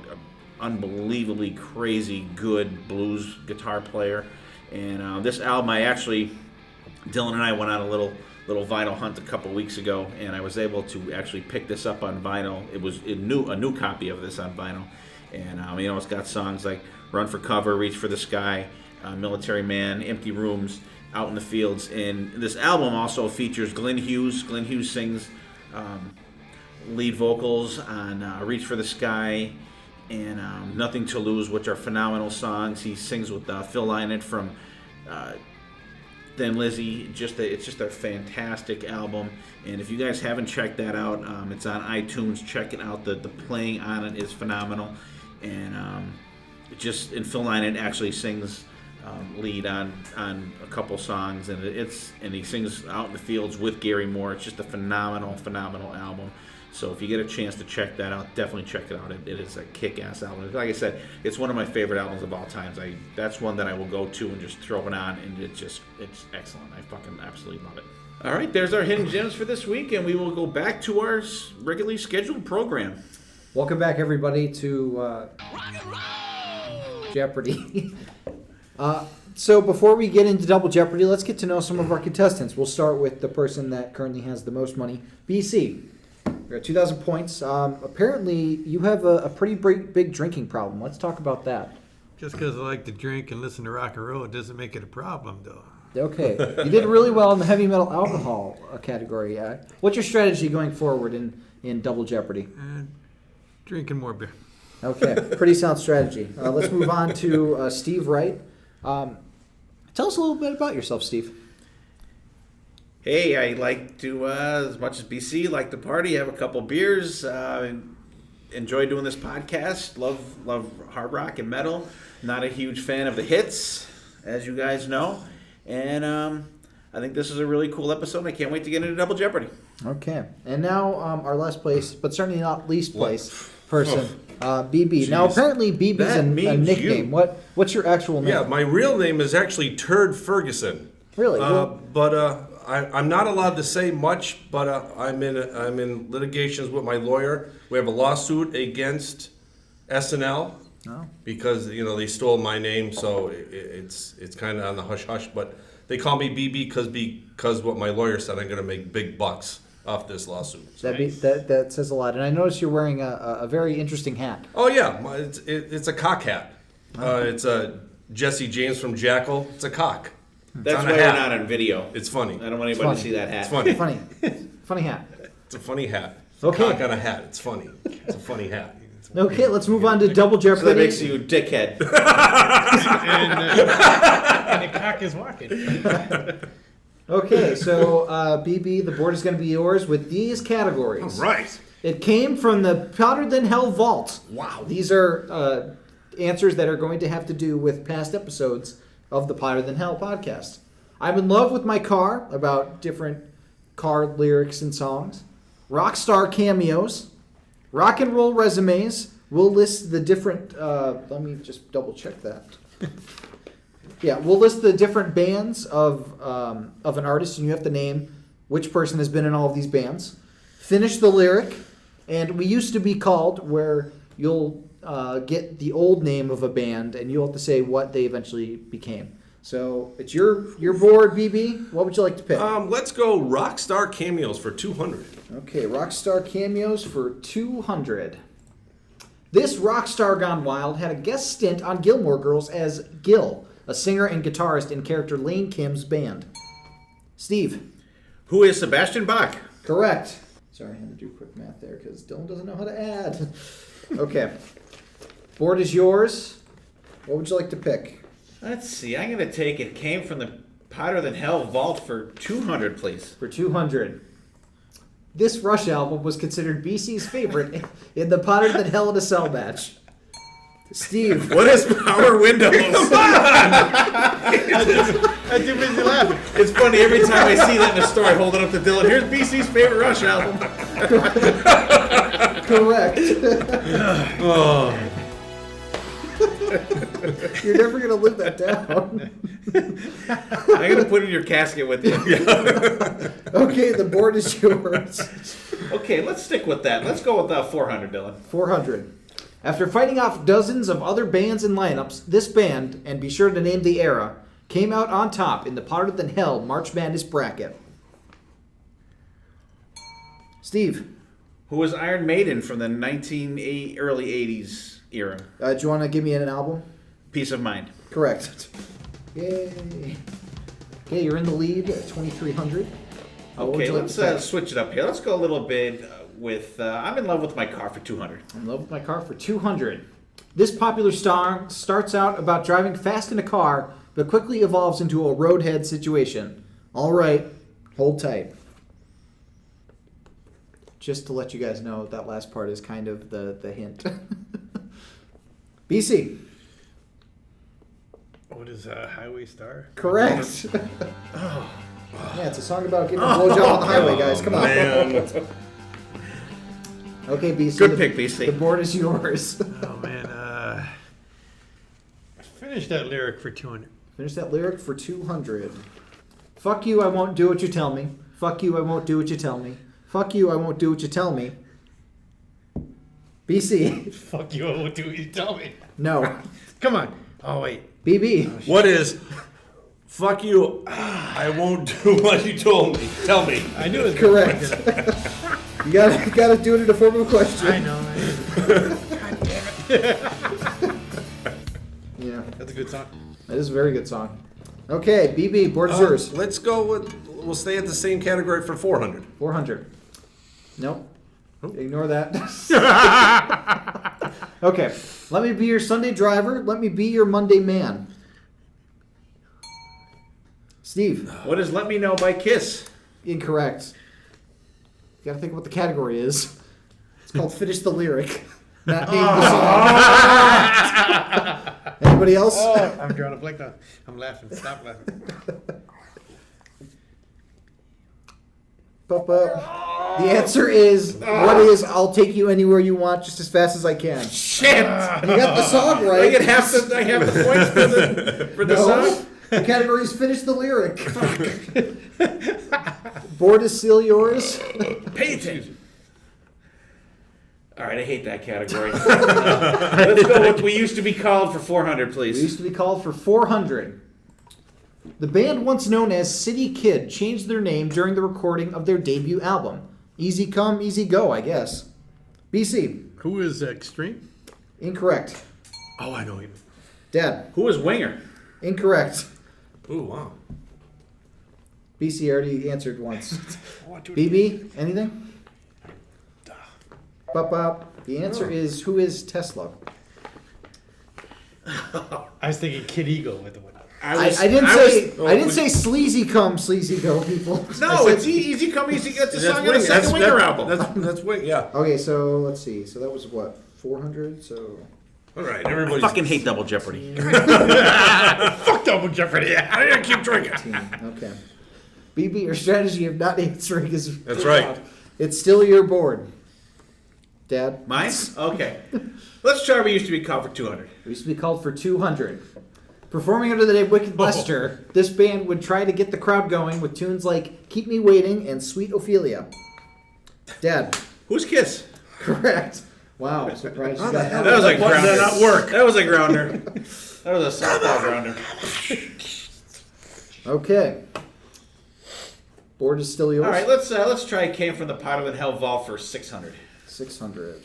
unbelievably crazy good blues guitar player. And this album, Dylan and I went on a little vinyl hunt a couple weeks ago, and I was able to actually pick this up on vinyl. It was a new copy of this on vinyl, and it's got songs like "Run for Cover," "Reach for the Sky," "Military Man," "Empty Rooms," "Out in the Fields." And this album also features Glenn Hughes. Glenn Hughes sings lead vocals on "Reach for the Sky" and "Nothing to Lose," which are phenomenal songs. He sings with Phil Lynott from Thin Lizzy. It's just a fantastic album, and if you guys haven't checked that out, it's on iTunes. Check it out. The playing on it is phenomenal, and Phil Lynott actually sings lead on a couple songs, and he sings "Out in the Fields" with Gary Moore. It's just a phenomenal album. So if you get a chance to check that out, definitely check it out. It is a kick-ass album. Like I said, it's one of my favorite albums of all times. That's one that I will go to and just throw it on, and it's excellent. I fucking absolutely love it. All right, there's our hidden gems for this week, and we will go back to our regularly scheduled program. Welcome back, everybody, to Jeopardy. So before we get into Double Jeopardy, let's get to know some of our contestants. We'll start with the person that currently has the most money, BC. You're at 2,000 points. Apparently, you have a pretty big drinking problem. Let's talk about that. Just because I like to drink and listen to rock and roll, it doesn't make it a problem, though. Okay. You did really well in the heavy metal alcohol category. What's your strategy going forward in Double Jeopardy? Drinking more beer. Okay. Pretty sound strategy. Let's move on to Steve Wright. Tell us a little bit about yourself, Steve. Hey, I like to, as much as BC, like to party, have a couple beers, enjoy doing this podcast, love hard rock and metal. Not a huge fan of the hits, as you guys know. And I think this is a really cool episode, and I can't wait to get into Double Jeopardy. Okay. And now our last place, but certainly not least place person, BB. Now, apparently BB's a nickname. What's your actual name? Yeah, my real name is actually Turd Ferguson. Really? I'm not allowed to say much, but I'm in litigations with my lawyer. We have a lawsuit against SNL because they stole my name, so it's kind of on the hush hush. But they call me BB because what my lawyer said, I'm going to make big bucks off this lawsuit. That says a lot. And I noticed you're wearing a very interesting hat. Oh yeah, it's a cock hat. It's a Jesse James from Jackal. It's a cock. That's why we're not on video. It's funny. I don't want anybody to see that hat. It's funny. Funny hat. It's a funny hat. It's Okay. a cock on a hat. It's funny. It's a funny hat. Okay, let's move on to Double So Jeopardy. that makes you a dickhead. And the cock is walking. Okay, so BB, the board is going to be yours with these categories. All right. It came from the Hotter Than Hell vault. Wow. These are answers that are going to have to do with past episodes of the Hotter Than Hell podcast. I'm in love with my car, about different car lyrics and songs. Rock star cameos. Rock and roll resumes. We'll list the different... let me just double check that. Yeah, we'll list the different bands of an artist, and you have to name which person has been in all of these bands. Finish the lyric. And we used to be called where you'll get the old name of a band, and you'll have to say what they eventually became. So it's your board, BB. What would you like to pick? Let's go Rockstar Cameos for 200. Okay, Rockstar Cameos for 200. This rock star gone wild had a guest stint on Gilmore Girls as Gil, a singer and guitarist in character Lane Kim's band. Steve. Who is Sebastian Bach? Correct. Sorry, I had to do quick math there because Dylan doesn't know how to add. Okay. Board is yours. What would you like to pick? Let's see. I'm going to take it. Came from the Hotter Than Hell vault for 200, please. For 200. This Rush album was considered BC's favorite in the Hotter Than Hell in a Cell match. Steve. What is Power Windows? I'm too busy laughing. It's funny every time I see that in a story. Hold it up to Dylan. Here's BC's favorite Rush album. Correct. You're never going to live that down. I'm going to put it in your casket with you. Okay, the board is yours. Okay, let's stick with that. Let's go with 400, Dylan. 400. After fighting off dozens of other bands and lineups, this band, and be sure to name the era, came out on top in the Hotter Than Hell March Madness bracket. Steve. Who was Iron Maiden from the early 80s era? Do you want to give me an album? Peace of Mind. Correct. Yay. Okay, you're in the lead at 2,300. Okay, let's switch it up here. Let's go a little bit with I'm in love with my car for 200. I'm in love with my car for 200. This popular song starts out about driving fast in a car, but quickly evolves into a roadhead situation. All right, hold tight. Just to let you guys know, that last part is kind of the hint. BC. What is Highway Star? Correct. Yeah, it's a song about getting a blowjob on the highway, guys. Come on. Man. Okay, BC. Good pick, BC. The board is yours. Oh man, finish that lyric for 200. Finish that lyric for 200. Fuck you, I won't do what you tell me. Fuck you, I won't do what you tell me. Fuck you, I won't do what you tell me. BC. Fuck you! I won't do what you tell me. No. Come on. Oh wait. BB. What is? Fuck you. I won't do what you told me. Tell me. I knew it was Correct. You gotta do it in the form of a question. I know. God damn it. Yeah, That's a good song. that is a very good song. Okay, BB, board is yours. Let's go with. We'll stay at the same category for 400. 400. Nope. Ignore that. Okay. Let me be your Sunday driver. Let me be your Monday man. Steve. What is Let Me Know by Kiss? Incorrect. You gotta think what the category is. It's called Finish the Lyric. Not name the song. Anybody else? I'm drawing a blank now. I'm laughing. Stop laughing. The answer is, what is I'll take you anywhere you want just as fast as I can. Shit! You got the song I right. get half the points for the No. song? The category is Finish the Lyric. Board is still yours. Pay attention. All right, I hate that category. Let's go with We Used to Be Called for 400, We please. used to be called for 400. The band once known as City Kid changed their name during the recording of their debut album. Easy come, easy go, I guess. BC. Who is Extreme? Incorrect. Oh, I know him. Dad. Who is Winger? Incorrect. Ooh, wow. BC already answered once. BB, anything? Bop. The answer is, who is Tesla? I was thinking Kid Ego with the one. I didn't say sleazy come, sleazy go, people. No, I said- it's Easy Come, Easy Go. It's a That's song on the Wing. second Winger album. That's Wing. Yeah. Okay, so let's see. So that was what, 400? So All right. I Everybody's. fucking hate Double Jeopardy. Fuck Double Jeopardy. I gotta keep drinking. okay. BB, your strategy of not answering is That's right. It's still your board. Dad. Mine? Okay. Let's try We Used to Be Called for 200. We used to be called for 200. Performing under the name Wicked Lester, this band would try to get the crowd going with tunes like Keep Me Waiting and Sweet Ophelia. Dad. Who's Kiss? Correct. Wow, surprised you got That was like Why did grounder. that not work? That was a grounder. That was a softball grounder. Okay. Board is still yours. All right, let's try Came from the Potter and Hell Vault for 600. 600.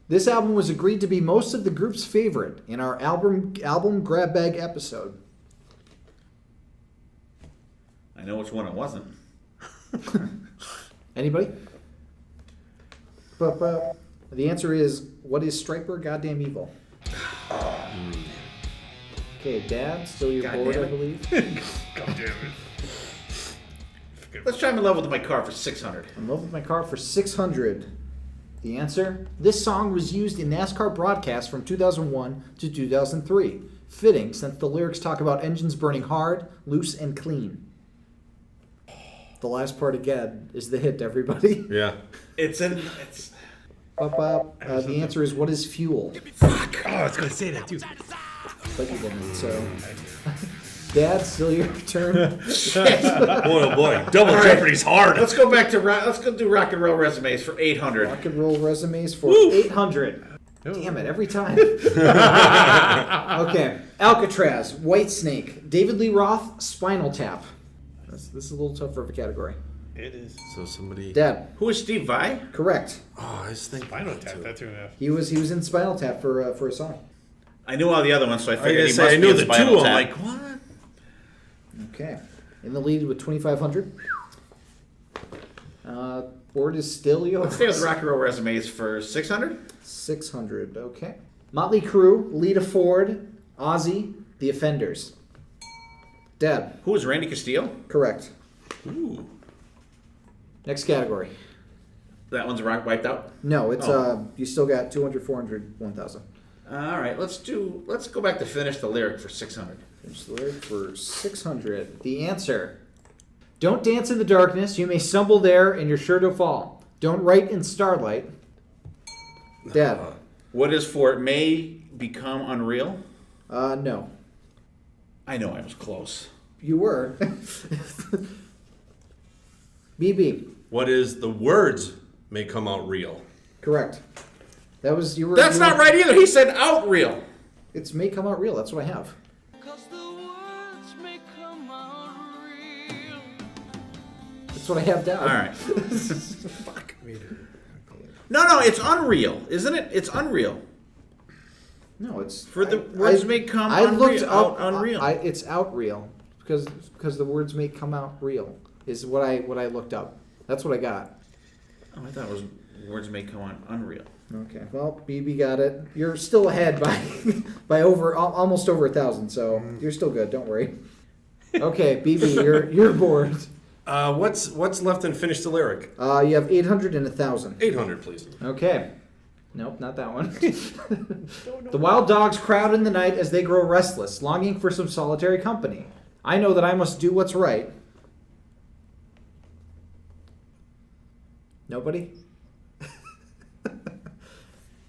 This album was agreed to be most of the group's favorite in our album grab bag episode. I know which one it wasn't. Anybody? The answer is, what is Striper Goddamn Evil? Okay, Dad, still your God board, damn I it. believe. God damn it. Let's try I'm in love with my car for 600. In Love with My Car for 600. The answer? This song was used in NASCAR broadcasts from 2001 to 2003. Fitting, since the lyrics talk about engines burning hard, loose, and clean. The last part again is the hit, everybody. Yeah. It's. The answer is, what is fuel? Oh, I was going to say that too. But you didn't, so. Dad, still your turn. Boy, oh boy. Double Jeopardy's hard. Let's go back to let's go do rock and roll resumes for 800. Rock and roll resumes for 800. Damn it, every time. Okay. Alcatraz, Whitesnake, David Lee Roth, Spinal Tap. This is a little tougher of a category. It is. So somebody. Dad, Who is Steve Vai? correct. Oh, I just think. Spinal Tap. That's who enough. He was in Spinal Tap for a song. I knew all the other ones, so I I figured gotta he say, must I be knew in the Spinal two. I'm Tap. like, what? Okay. In the lead with 2,500. Board is still yours. Let's stay with rock and roll resumes for 600. 600. Okay. Motley Crue, Lita Ford, Ozzy, The Offenders. Dad, Who is Randy Castillo? correct. Ooh, Next category. that one's wiped out. No, it's Oh. you still got 200, 400, 1,000. All right, let's go back to finish the lyric for 600. Finish the lyric for 600. The answer. Don't dance in the darkness. You may stumble there and you're sure to fall. Don't write in starlight. Dad. What is for it may become unreal? No. I know I was close. You were. BB. What is the words may come out real? Correct. That was you were. That's you not were- right either. He said out real. It's may come out real. That's what I have. That's what I have down. All right. Fuck. No, it's unreal, isn't it? It's unreal. No, it's For the words may come I looked unreal, up. out unreal. It's out real because the words may come out real is what I looked up. That's what I got. Oh, I thought it was words may come on unreal. Okay. Well, BB got it. You're still ahead by by almost over 1,000. So you're still good. Don't worry. Okay, BB, you're bored. What's left and finish the lyric? You have 800 and 1,000. 800, please. Okay. Nope, not that one. The wild dogs crowd in the night as they grow restless, longing for some solitary company. I know that I must do what's right. Nobody?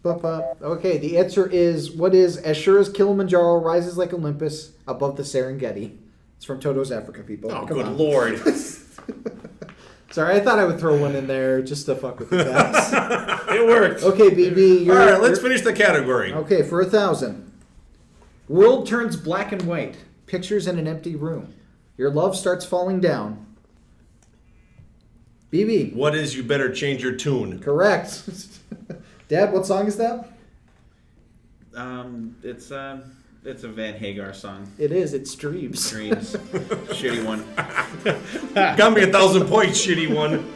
Okay, the answer is, what is, as sure as Kilimanjaro rises like Olympus above the Serengeti? It's from Toto's Africa, people. Oh, Come good on. lord. Sorry, I thought I would throw one in there just to fuck with you guys. It worked. Okay, BB, All right, let's finish the category. Okay, for 1,000. World turns black and white. Pictures in an empty room. Your love starts falling down. BB. What is you better change your tune? Correct. Dad, what song is that? It's a Van Hagar song. It is. It's Dreams. Dreams. Shitty one. Got me 1,000 points, shitty one.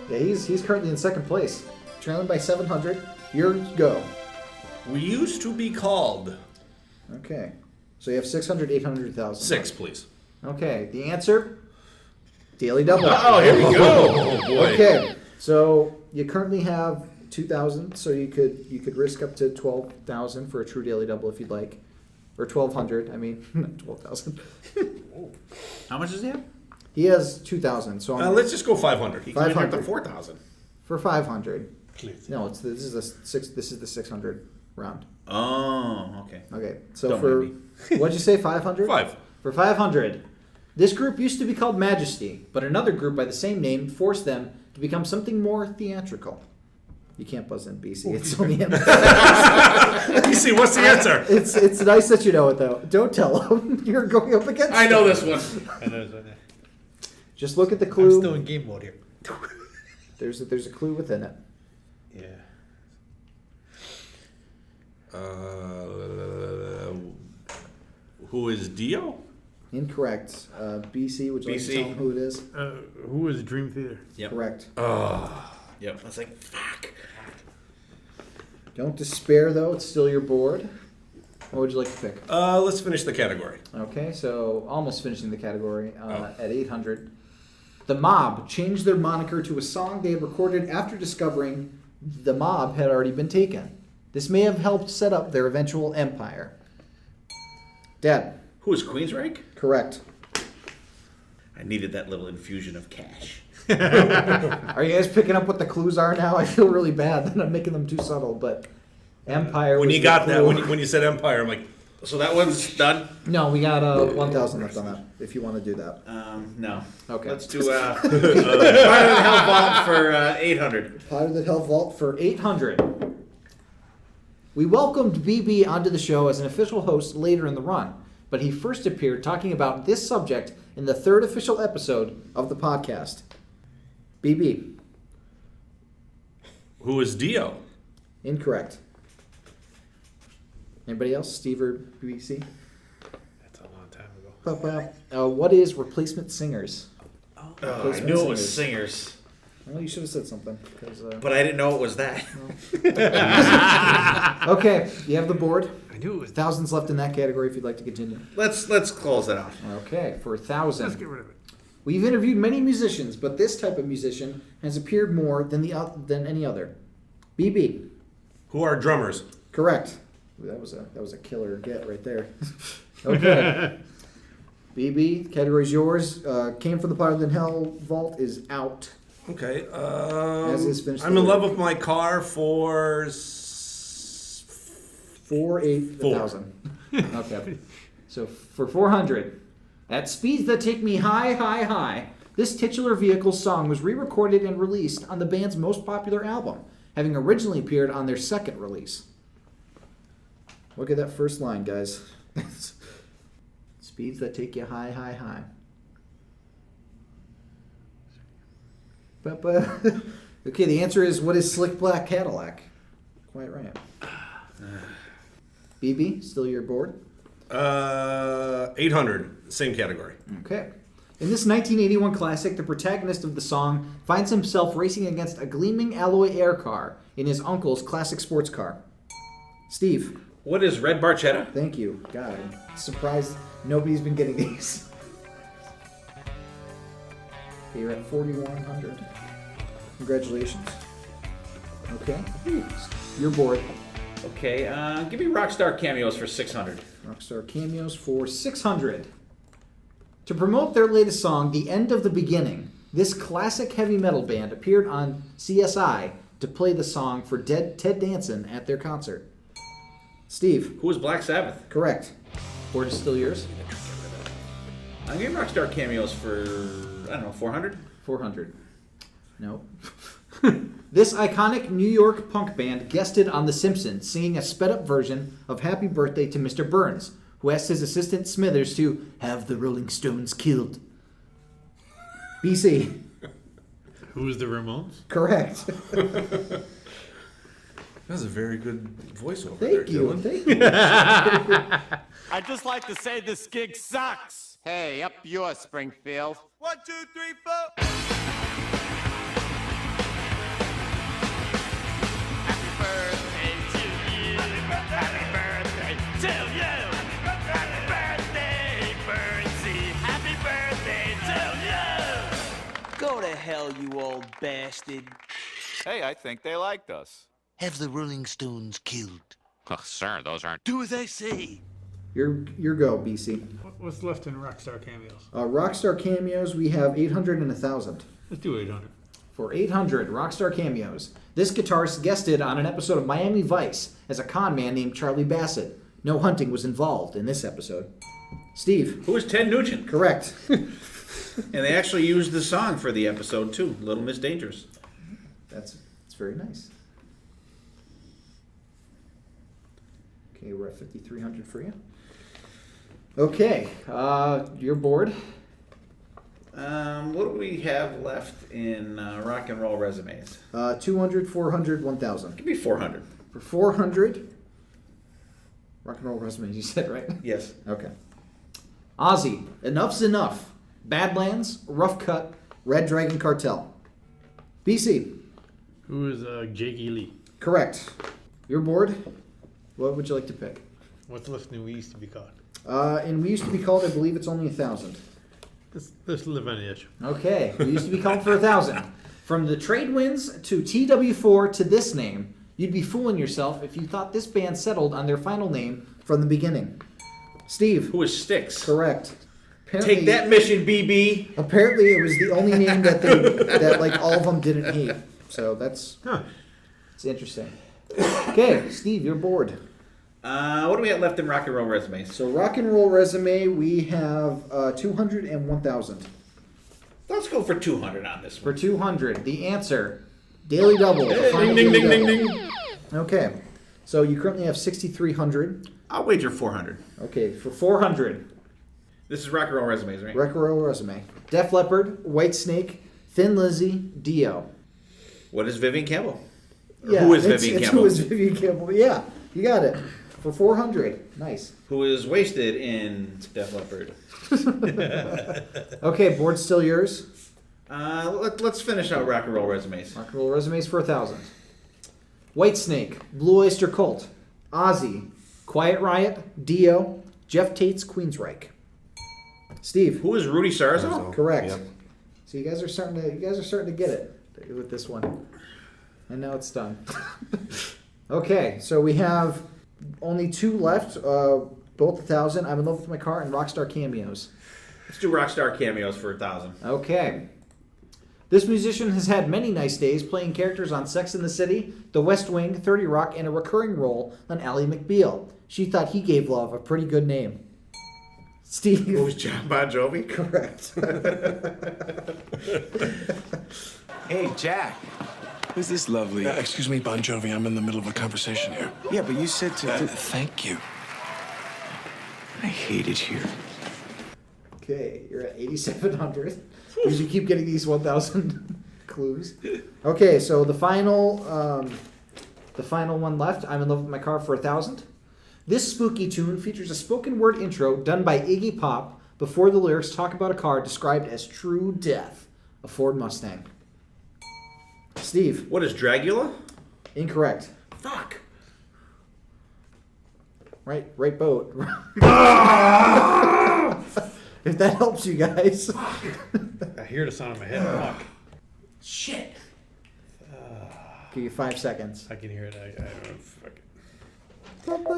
Yeah, he's currently in second place, trailing by 700. Your go. We used to be called. Okay, so you have 600, 800, 1,000. 6, please. Okay, the answer. Daily double. Oh, here we go. Oh boy. Okay, so you currently have 2,000, so you could risk up to 12,000 for a true daily double if you'd like, or 1,200. I mean, not 12,000. How much does he have? He has 2,000, so Let's just go 500. He can get up to 500. 4,000. for 500. Please. No, this is the 600 round. Oh, okay. Okay, so Don't for mind what'd you say, 500? 5. For 500. This group used to be called Majesty, but another group by the same name forced them to become something more theatrical. You can't buzz in, BC. It's only him. You see, what's the answer? It's nice that you know it, though. Don't tell him you're going up against I know him. this one. I know it's Just look at the I'm clue. still in game mode here. There's a clue within it. Yeah. Who is Dio? Incorrect. BC, would you like to BC. tell him who it is? Who is Dream Theater? Yep. Correct. Yep. I was like, fuck. Don't despair, though. It's still your board. What would you like to pick? Let's finish the category. Okay, so almost finishing the category at 800. The Mob changed their moniker to a song they had recorded after discovering the mob had already been taken. This may have helped set up their eventual empire. Dad, Who is Queensryche? correct. I needed that little infusion of cash. Are you guys picking up what the clues are now? I feel really bad that I'm making them too subtle, but empire. When was you the got that, clue. when you said Empire, I'm like, So that one's done? No, we got 1,000 left on that. If you want to do that. No. Okay. Let's do Fire the Hell Vault for 800. Powder the Hell Vault for 800. We welcomed BB onto the show as an official host later in the run, but he first appeared talking about this subject in the third official episode of the podcast. BB, who is Dio? incorrect. Anybody else? Steve or BBC? That's a long time ago. What is replacement singers? I knew it was singers, Well, you should have said something. but I didn't know it was that. Okay, you have the board. I knew it was. Thousands left in that category if you'd like to continue. Let's close it out. Okay, for 1,000. Let's get rid of it. We've interviewed many musicians, but this type of musician has appeared more than any other. BB, Who are drummers? correct. Ooh, that was a killer get right there. Okay. BB, category's yours. Came from the Powder Than Hell vault is out. Okay. As is finished I'm the in love lyric. with my car for 4,000. Okay. So for 400. At speeds that take me high, high, high, this titular vehicle's song was re-recorded and released on the band's most popular album, having originally appeared on their second release. Look at that first line, guys. Speeds that take you high, high, high. But okay, the answer is, what is Slick Black Cadillac? Quite right. BB, still your board? 800, same category. Okay. In this 1981 classic, the protagonist of the song finds himself racing against a gleaming alloy air car in his uncle's classic sports car. Steve. What is Red Barchetta? Thank you. God, I'm surprised nobody's been getting these. Okay, you're at 4,100. Congratulations. Okay. Your board. Okay, give me Rockstar Cameos for 600. Rockstar Cameos for 600. To promote their latest song, The End of the Beginning, this classic heavy metal band appeared on CSI to play the song for Ted Danson at their concert. Steve. Who is Black Sabbath? Correct. Board is still yours. I'm giving Rockstar Cameos for, 400? 400. No. This iconic New York punk band guested on The Simpsons, singing a sped-up version of Happy Birthday to Mr. Burns, who asked his assistant Smithers to have the Rolling Stones killed. BC. Who's the Ramones? Correct. That's a very good voiceover there, Thank you. Dylan. Thank you. I'd just like to say this gig sucks. Hey, up yours, Springfield. 1, 2, 3, 4. Happy birthday to you. Happy birthday to you. Happy birthday, Bernsey. Happy birthday to you. Go to hell, you old bastard. Hey, I think they liked us. Have the Rolling Stones killed. Oh, sir, those aren't. Do as I say. Your go, BC. What's left in Rockstar Cameos? Rockstar Cameos, we have 800 and 1,000. Let's do 800. For 800 Rockstar Cameos, this guitarist guested on an episode of Miami Vice as a con man named Charlie Bassett. No hunting was involved in this episode. Steve. Who is Ted Nugent? Correct. And they actually used the song for the episode, too. Little Miss Dangerous. That's very nice. Okay, we're at 5,300 for you. Okay, your board. What do we have left in rock and roll resumes? 200, 400, 1,000. Give me 400. For 400, rock and roll resumes, you said, right? Yes. Okay. Ozzy, Enough's Enough. Badlands, Rough Cut, Red Dragon Cartel. BC. Who is Jakey Lee? Correct. Your board. What would you like to pick? What's left in We Used to Be Called? And we used to be called, I believe it's only 1,000. Let's live on the edge. Okay, we used to be called for 1,000. From the trade winds to TW4 to this name, you'd be fooling yourself if you thought this band settled on their final name from the beginning. Steve. Who is Styx? Correct. Take that, Mission BB. Apparently, it was the only name that that like all of them didn't hate. So it's interesting. Okay, Steve, you're bored. What do we have left in rock and roll resumes? So rock and roll resume, we have 200 and 1,000. Let's go for 200 on this For one. 200, the answer, Daily Double. the Hey, final ding, Daily ding, ding, Double. ding. Okay, so you currently have 6,300. I'll wager 400. Okay, for 400, This is rock and roll resumes, right? rock and roll resume. Def Leppard, Whitesnake, Thin Lizzy, Dio. What is Vivian Campbell? Or Yeah, who is it's- Vivian it's Campbell? Who is Vivian Campbell? Yeah, you got it. For 400, nice. Who is wasted in Def Leppard? Okay, board's still yours. Let's finish out rock and roll resumes. Rock and roll resumes for 1,000. Whitesnake, Blue Oyster Cult, Ozzy, Quiet Riot, Dio, Jeff Tate's Queensryche. Steve. Who is Rudy Sarzo? Correct. Yep. So you guys are starting to get it with this one. And now it's done. Okay, so we have only 2 left, both 1,000. I'm in love with my car and Rockstar Cameos. Let's do Rockstar Cameos for 1,000. Okay. This musician has had many nice days playing characters on Sex and the City, The West Wing, 30 Rock, and a recurring role on Ally McBeal. She thought he gave love a pretty good name. Steve. Who was John Bon Jovi? Correct. Hey, Jack. Who's this lovely? Excuse me, Bon Jovi. I'm in the middle of a conversation here. Yeah, but you said to... Thank you. I hate it here. Okay, you're at 8,700. Because you keep getting these 1,000 clues. Okay, so the final one left. I'm in love with my car for 1,000. This spooky tune features a spoken word intro done by Iggy Pop before the lyrics talk about a car described as true death, a Ford Mustang. Steve. What is Dragula? Incorrect. Fuck. Right boat. If that helps you guys. I hear the sound in my head. Fuck. Shit. Give you 5 seconds. I can hear it. I don't know. Fuck it.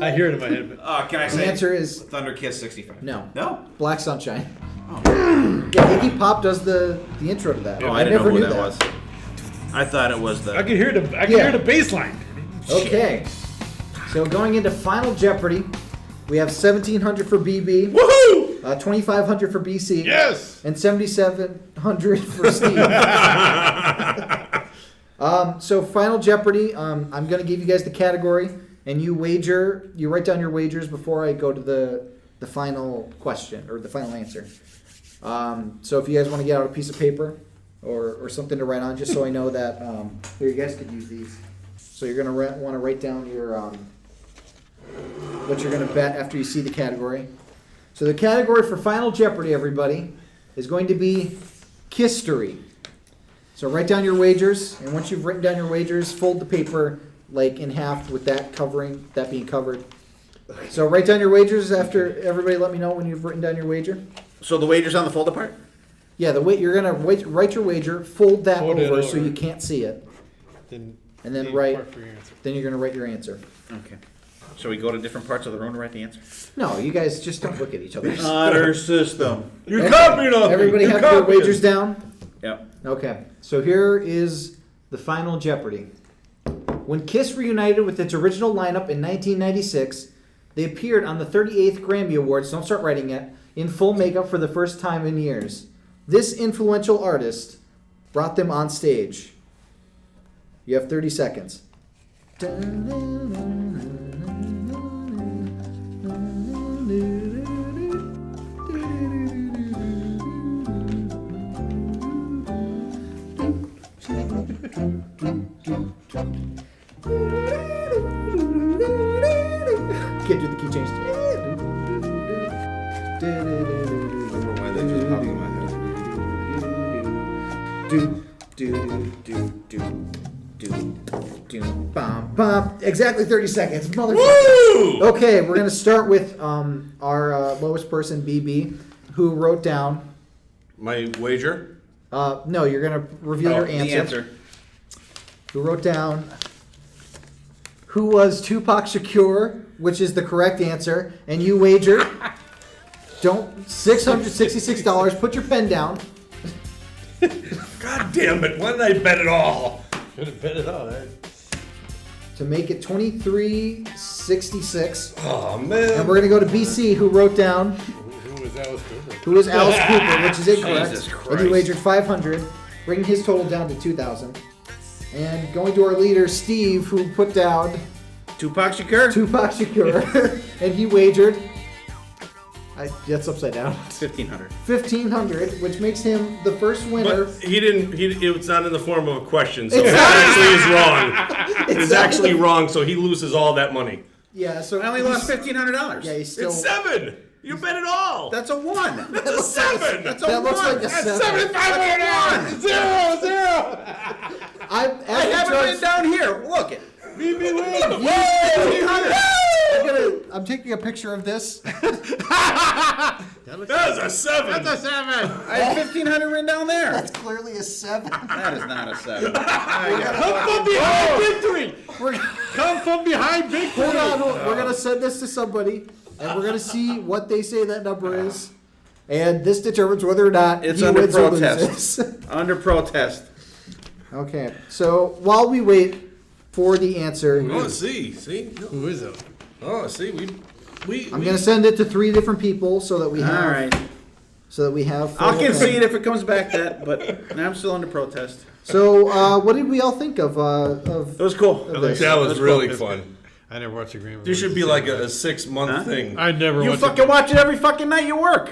I hear it in my head. But... Can I say? The answer is Thunder Kiss 65. no. No? Black Sunshine. Oh. Yeah, Iggy Pop does the intro to that. Oh, I didn't know who that was. I thought it was the... I can hear the bass line. Okay. So going into Final Jeopardy, we have 1,700 for BB. Woohoo! 2,500 for BC. Yes! And 7,700 for Steve. So Final Jeopardy, I'm going to give you guys the category, and you write down your wagers before I go to the final question, or the final answer. So if you guys want to get out a piece of paper or something to write on, just so I know that, here, you guys could use these. So you're going to want to write down your what you're going to bet after you see the category. So the category for Final Jeopardy, everybody, is going to be Kistery. So write down your wagers, and once you've written down your wagers, fold the paper like in half with that being covered. So write down your wagers after everybody. Let me know when you've written down your wager. So the wager's on the folded part? Yeah, you're gonna write your wager, fold that Fold it over so over. you can't see it, Then and then the write. part for your answer. Then you're gonna write your answer. Okay. Shall we go to different parts of the room to write the answer? No, you guys just don't look at each other. Honor system. You're copying off me. Everybody You're have their copying. wagers down? Yep. Okay, so here is the Final Jeopardy. When Kiss reunited with its original lineup in 1996, they appeared on the 38th Grammy Awards, don't start writing yet, in full makeup for the first time in years. This influential artist brought them on stage. You have 30 seconds. Can't do the key change. Why that just popped in my head. Bum, bum. Exactly 30 seconds, motherfucker. Okay, we're gonna start with our lowest person, BB, who wrote down. My wager? No, you're gonna reveal your The answer. answer. Who wrote down? Who was Tupac Shakur, which is the correct answer, and you wagered. Don't $666. Put your pen down. God damn it! Why did I bet it all? Should have bet it all. Right? To make it $23.66. Oh And man! we're gonna go to BC, who wrote down. Who was Alice Cooper? Who is Alice Cooper, which is incorrect. Jesus And Christ. he wagered 500, bringing his total down to 2,000. And going to our leader, Steve, who put down Tupac Shakur? Tupac Shakur, and he wagered. That's upside down. 1,500. 1,500, which makes him the first winner. But he didn't. It's not in the form of a question, so that actually is wrong. It's actually wrong, so he loses all that money. Yeah, so I only lost $1,500. Yeah, he's still. It's 7. You bet it all. That's a 1. That's a 7. That's a That 1. looks like a That's 7. $7,500. Zero. I have it written down here. Look it. BB wins. I'm taking a picture of this. That's a 7. That's a 7. I have 1,500 written down there. That's clearly a 7. That is not a 7. Come from behind victory. Come from behind victory. Hold on, we're gonna send this to somebody, and we're gonna see what they say that number is, And this determines whether or not It's he under wins or protest. loses. Under protest. Okay, so while we wait for the answer, Oh, see. Who is it? Oh, see, I'm going to send it to 3 different people so that we have. All right. So that we have. I'll full concede if it comes back that, but I'm still under protest. So, what did we all think of? It was cool. That was really fun. I never watched the Grammy. There should be like a 6-month thing. I never. You fucking watch it every fucking night you work.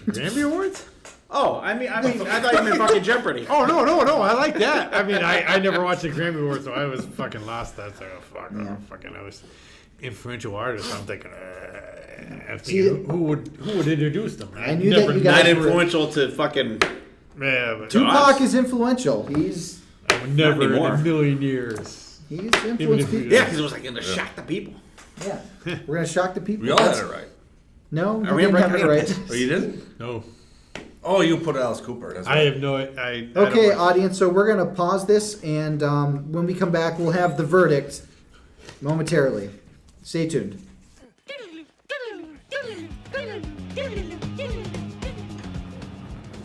Grammy Awards. Oh, I thought you meant fucking Jeopardy. Oh no! I like that. I mean, I never watched the Grammy Awards, so I was fucking lost. That's like, oh, fuck, Yeah. fucking. I was influential artist. I'm thinking, See, who would introduce them? I knew that you guys Not were- influential to fucking. Yeah, but Tupac is influential. He's I would never in anymore. a million years. influenced if you- people. Yeah, because it was like going to shock the people. Yeah, we're gonna shock the people. We all had That's- it right. No, you we didn't on have it record? right. Oh, you didn't? No, Oh, you put Alice Cooper. That's I right. have no. I Okay, don't audience. So we're gonna pause this, and when we come back, we'll have the verdict momentarily. Stay tuned.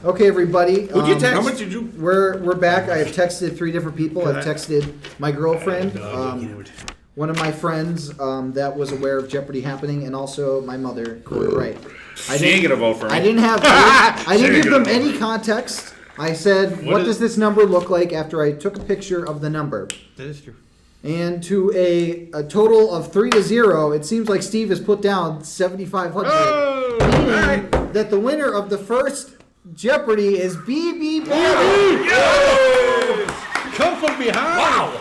Okay, everybody. Who'd you text? How much did you? We're back. I have texted 3 different people. I've texted my girlfriend, one of my friends that was aware of Jeopardy happening, and also my mother, Corey Wright. She ain't gonna vote for me. I didn't have. I didn't give them any context. I said, "What does this number look like?" After I took a picture of the number, That is true. and to a total of 3-0, it seems like Steve has put down 7,500, meaning that the winner of the first Jeopardy is BB Bannon. Come from behind. Wow.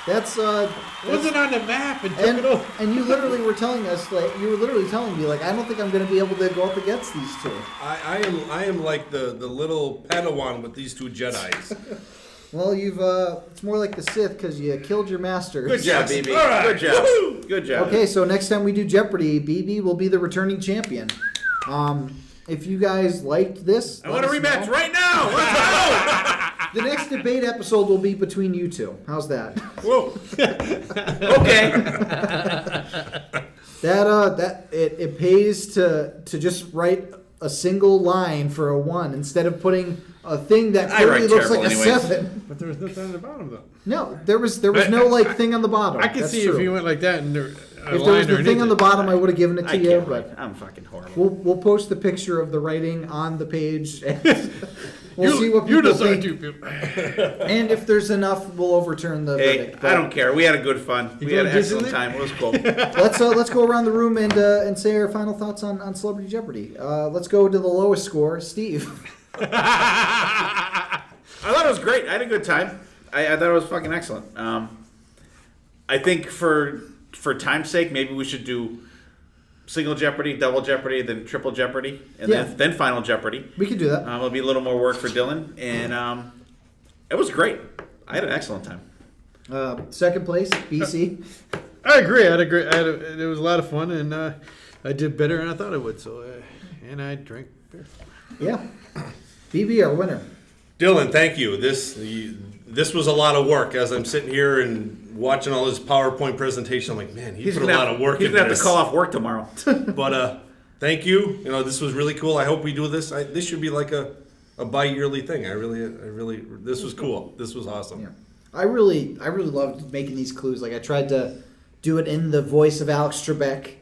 That's Wasn't on the map and took it over. and you literally were telling us, like, you were literally telling me, like, I don't think I'm going to be able to go up against these 2. I am like the little Padawan with these 2 Jedis. Well, you've it's more like the Sith because you killed your masters. Good job, BB. All right. Good job. Woo-hoo. Good job. Okay, so next time we do Jeopardy, BB will be the returning champion. If you guys liked this, I want a rematch right now. Let's The next debate episode will be between you 2. How's that? go. Okay. It pays to just write a single line for a 1 instead of putting a thing that I clearly write looks like a terrible anyways. 7. But there was nothing on the bottom though. No, there was no like thing on the bottom. I can That's see true. if you went like that and there, a If there was line the thing on the underneath bottom, I would have given it to I you. can't But write. I'm fucking horrible. we'll post the picture of the writing on the page. And we'll see what you people decide think. to. And if there's enough, we'll overturn the Hey, verdict. I don't care. We had a good fun. We had an going excellent Disneyland? time. It was cool. Let's go around the room and say our final thoughts on Celebrity Jeopardy. Let's go to the lowest score, Steve. I thought it was great. I had a good time. I thought it was fucking excellent. I think for time's sake, maybe we should do single Jeopardy, double Jeopardy, then triple Jeopardy, and Yeah. then final Jeopardy. We could do that. It'll be a little more work for Dylan, and it was great. I had an excellent time. Second place, BC. I agree. It was a lot of fun, and I did better than I thought I would. So, and I drank beer. Yeah. BB, our winner. Dylan, thank you. This was a lot of work. As I'm sitting here and watching all his PowerPoint presentation, I'm like, man, he put a lot of work in He's gonna have this. to call off work tomorrow. But thank you. You know, this was really cool. I hope we do this. This should be like a bi-yearly thing. I really, this was cool. This was awesome. Yeah. I really loved making these clues. Like I tried to do it in the voice of Alex Trebek,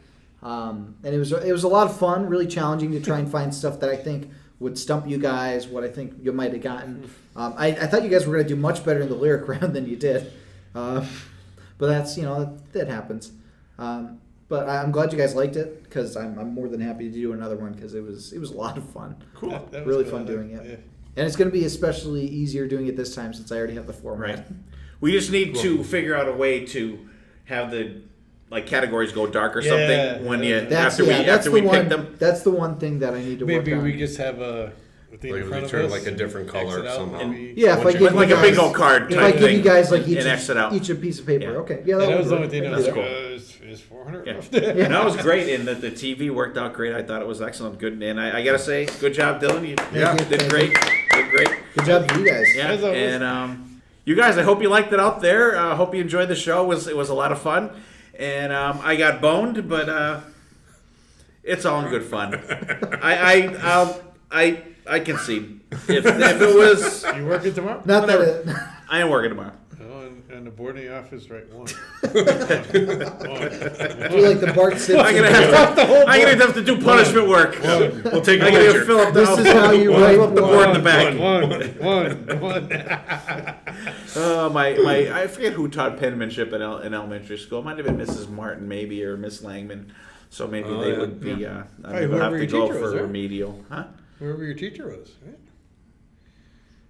and it was a lot of fun. Really challenging to try and find stuff that I think would stump you guys. What I think you might have gotten. I thought you guys were going to do much better in the lyric round than you did, but that's that happens. But I'm glad you guys liked it because I'm more than happy to do another one because it was a lot of fun. Cool. That was Really good. fun doing it. Yeah. And it's going to be especially easier doing it this time since I already have the format. Right. We just need to figure out a way to have the categories go dark or something when you after we pick them. That's the one thing that I need to work Maybe on. we just have a thing in front of turn us. like a different color X it out, somehow. maybe. Yeah, if I give like you a guys, bingo card if type I give you thing guys like and X it out. each a piece of paper. Yeah. Okay, yeah, And that that was the would only thing work. that That's was cool. is 400. Yeah. left. And that was great, and the TV worked out great. I thought it was excellent, good, and I gotta say, good job, Dylan. You did great, did great. Good job to you guys. Yeah, As always. and you guys, I hope you liked it out there. I hope you enjoyed the show. It was a lot of fun, and I got boned, but It's all in good fun. I concede. If it was, You working tomorrow? Not that it. I am working tomorrow. Oh, and the boarding office, right? One. Do like the Bart Simpson. I'm gonna have to do punishment work. We'll take a I'm gonna picture. fill up the This is how you write the board in the back. One. I forget who taught penmanship in elementary school. It might have been Mrs. Martin, maybe, or Miss Langman. So maybe they would be. Hey, I would whoever have to your go teacher for was, right? remedial, huh? Whoever your teacher was, right?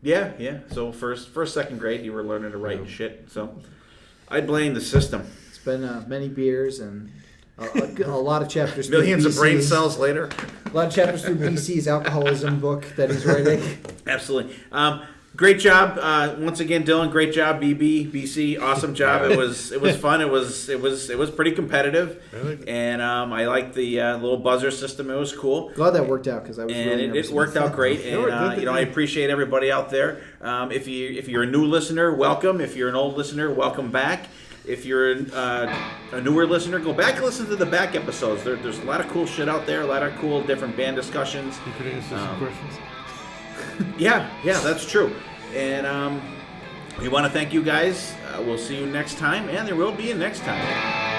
Yeah. So first, second grade, you were learning to write and shit. So I blame the system. It's been many beers and a lot of chapters. through Millions of brain BC's cells later. A lot of chapters through BC's alcoholism book that he's writing. Absolutely. Great job once again, Dylan. Great job, BC. Awesome job. It was fun. It was pretty competitive, and I liked the little buzzer system. It was cool. Glad that worked out because I was. And really it worked out great. And I appreciate everybody out there. If you're a new listener, welcome. If you're an old listener, welcome back. If you're a newer listener, go back and listen to the back episodes. There's a lot of cool shit out there. A lot of cool different band discussions. You could answer some questions. Yeah, that's true. And we want to thank you guys. We'll see you next time, and there will be a next time.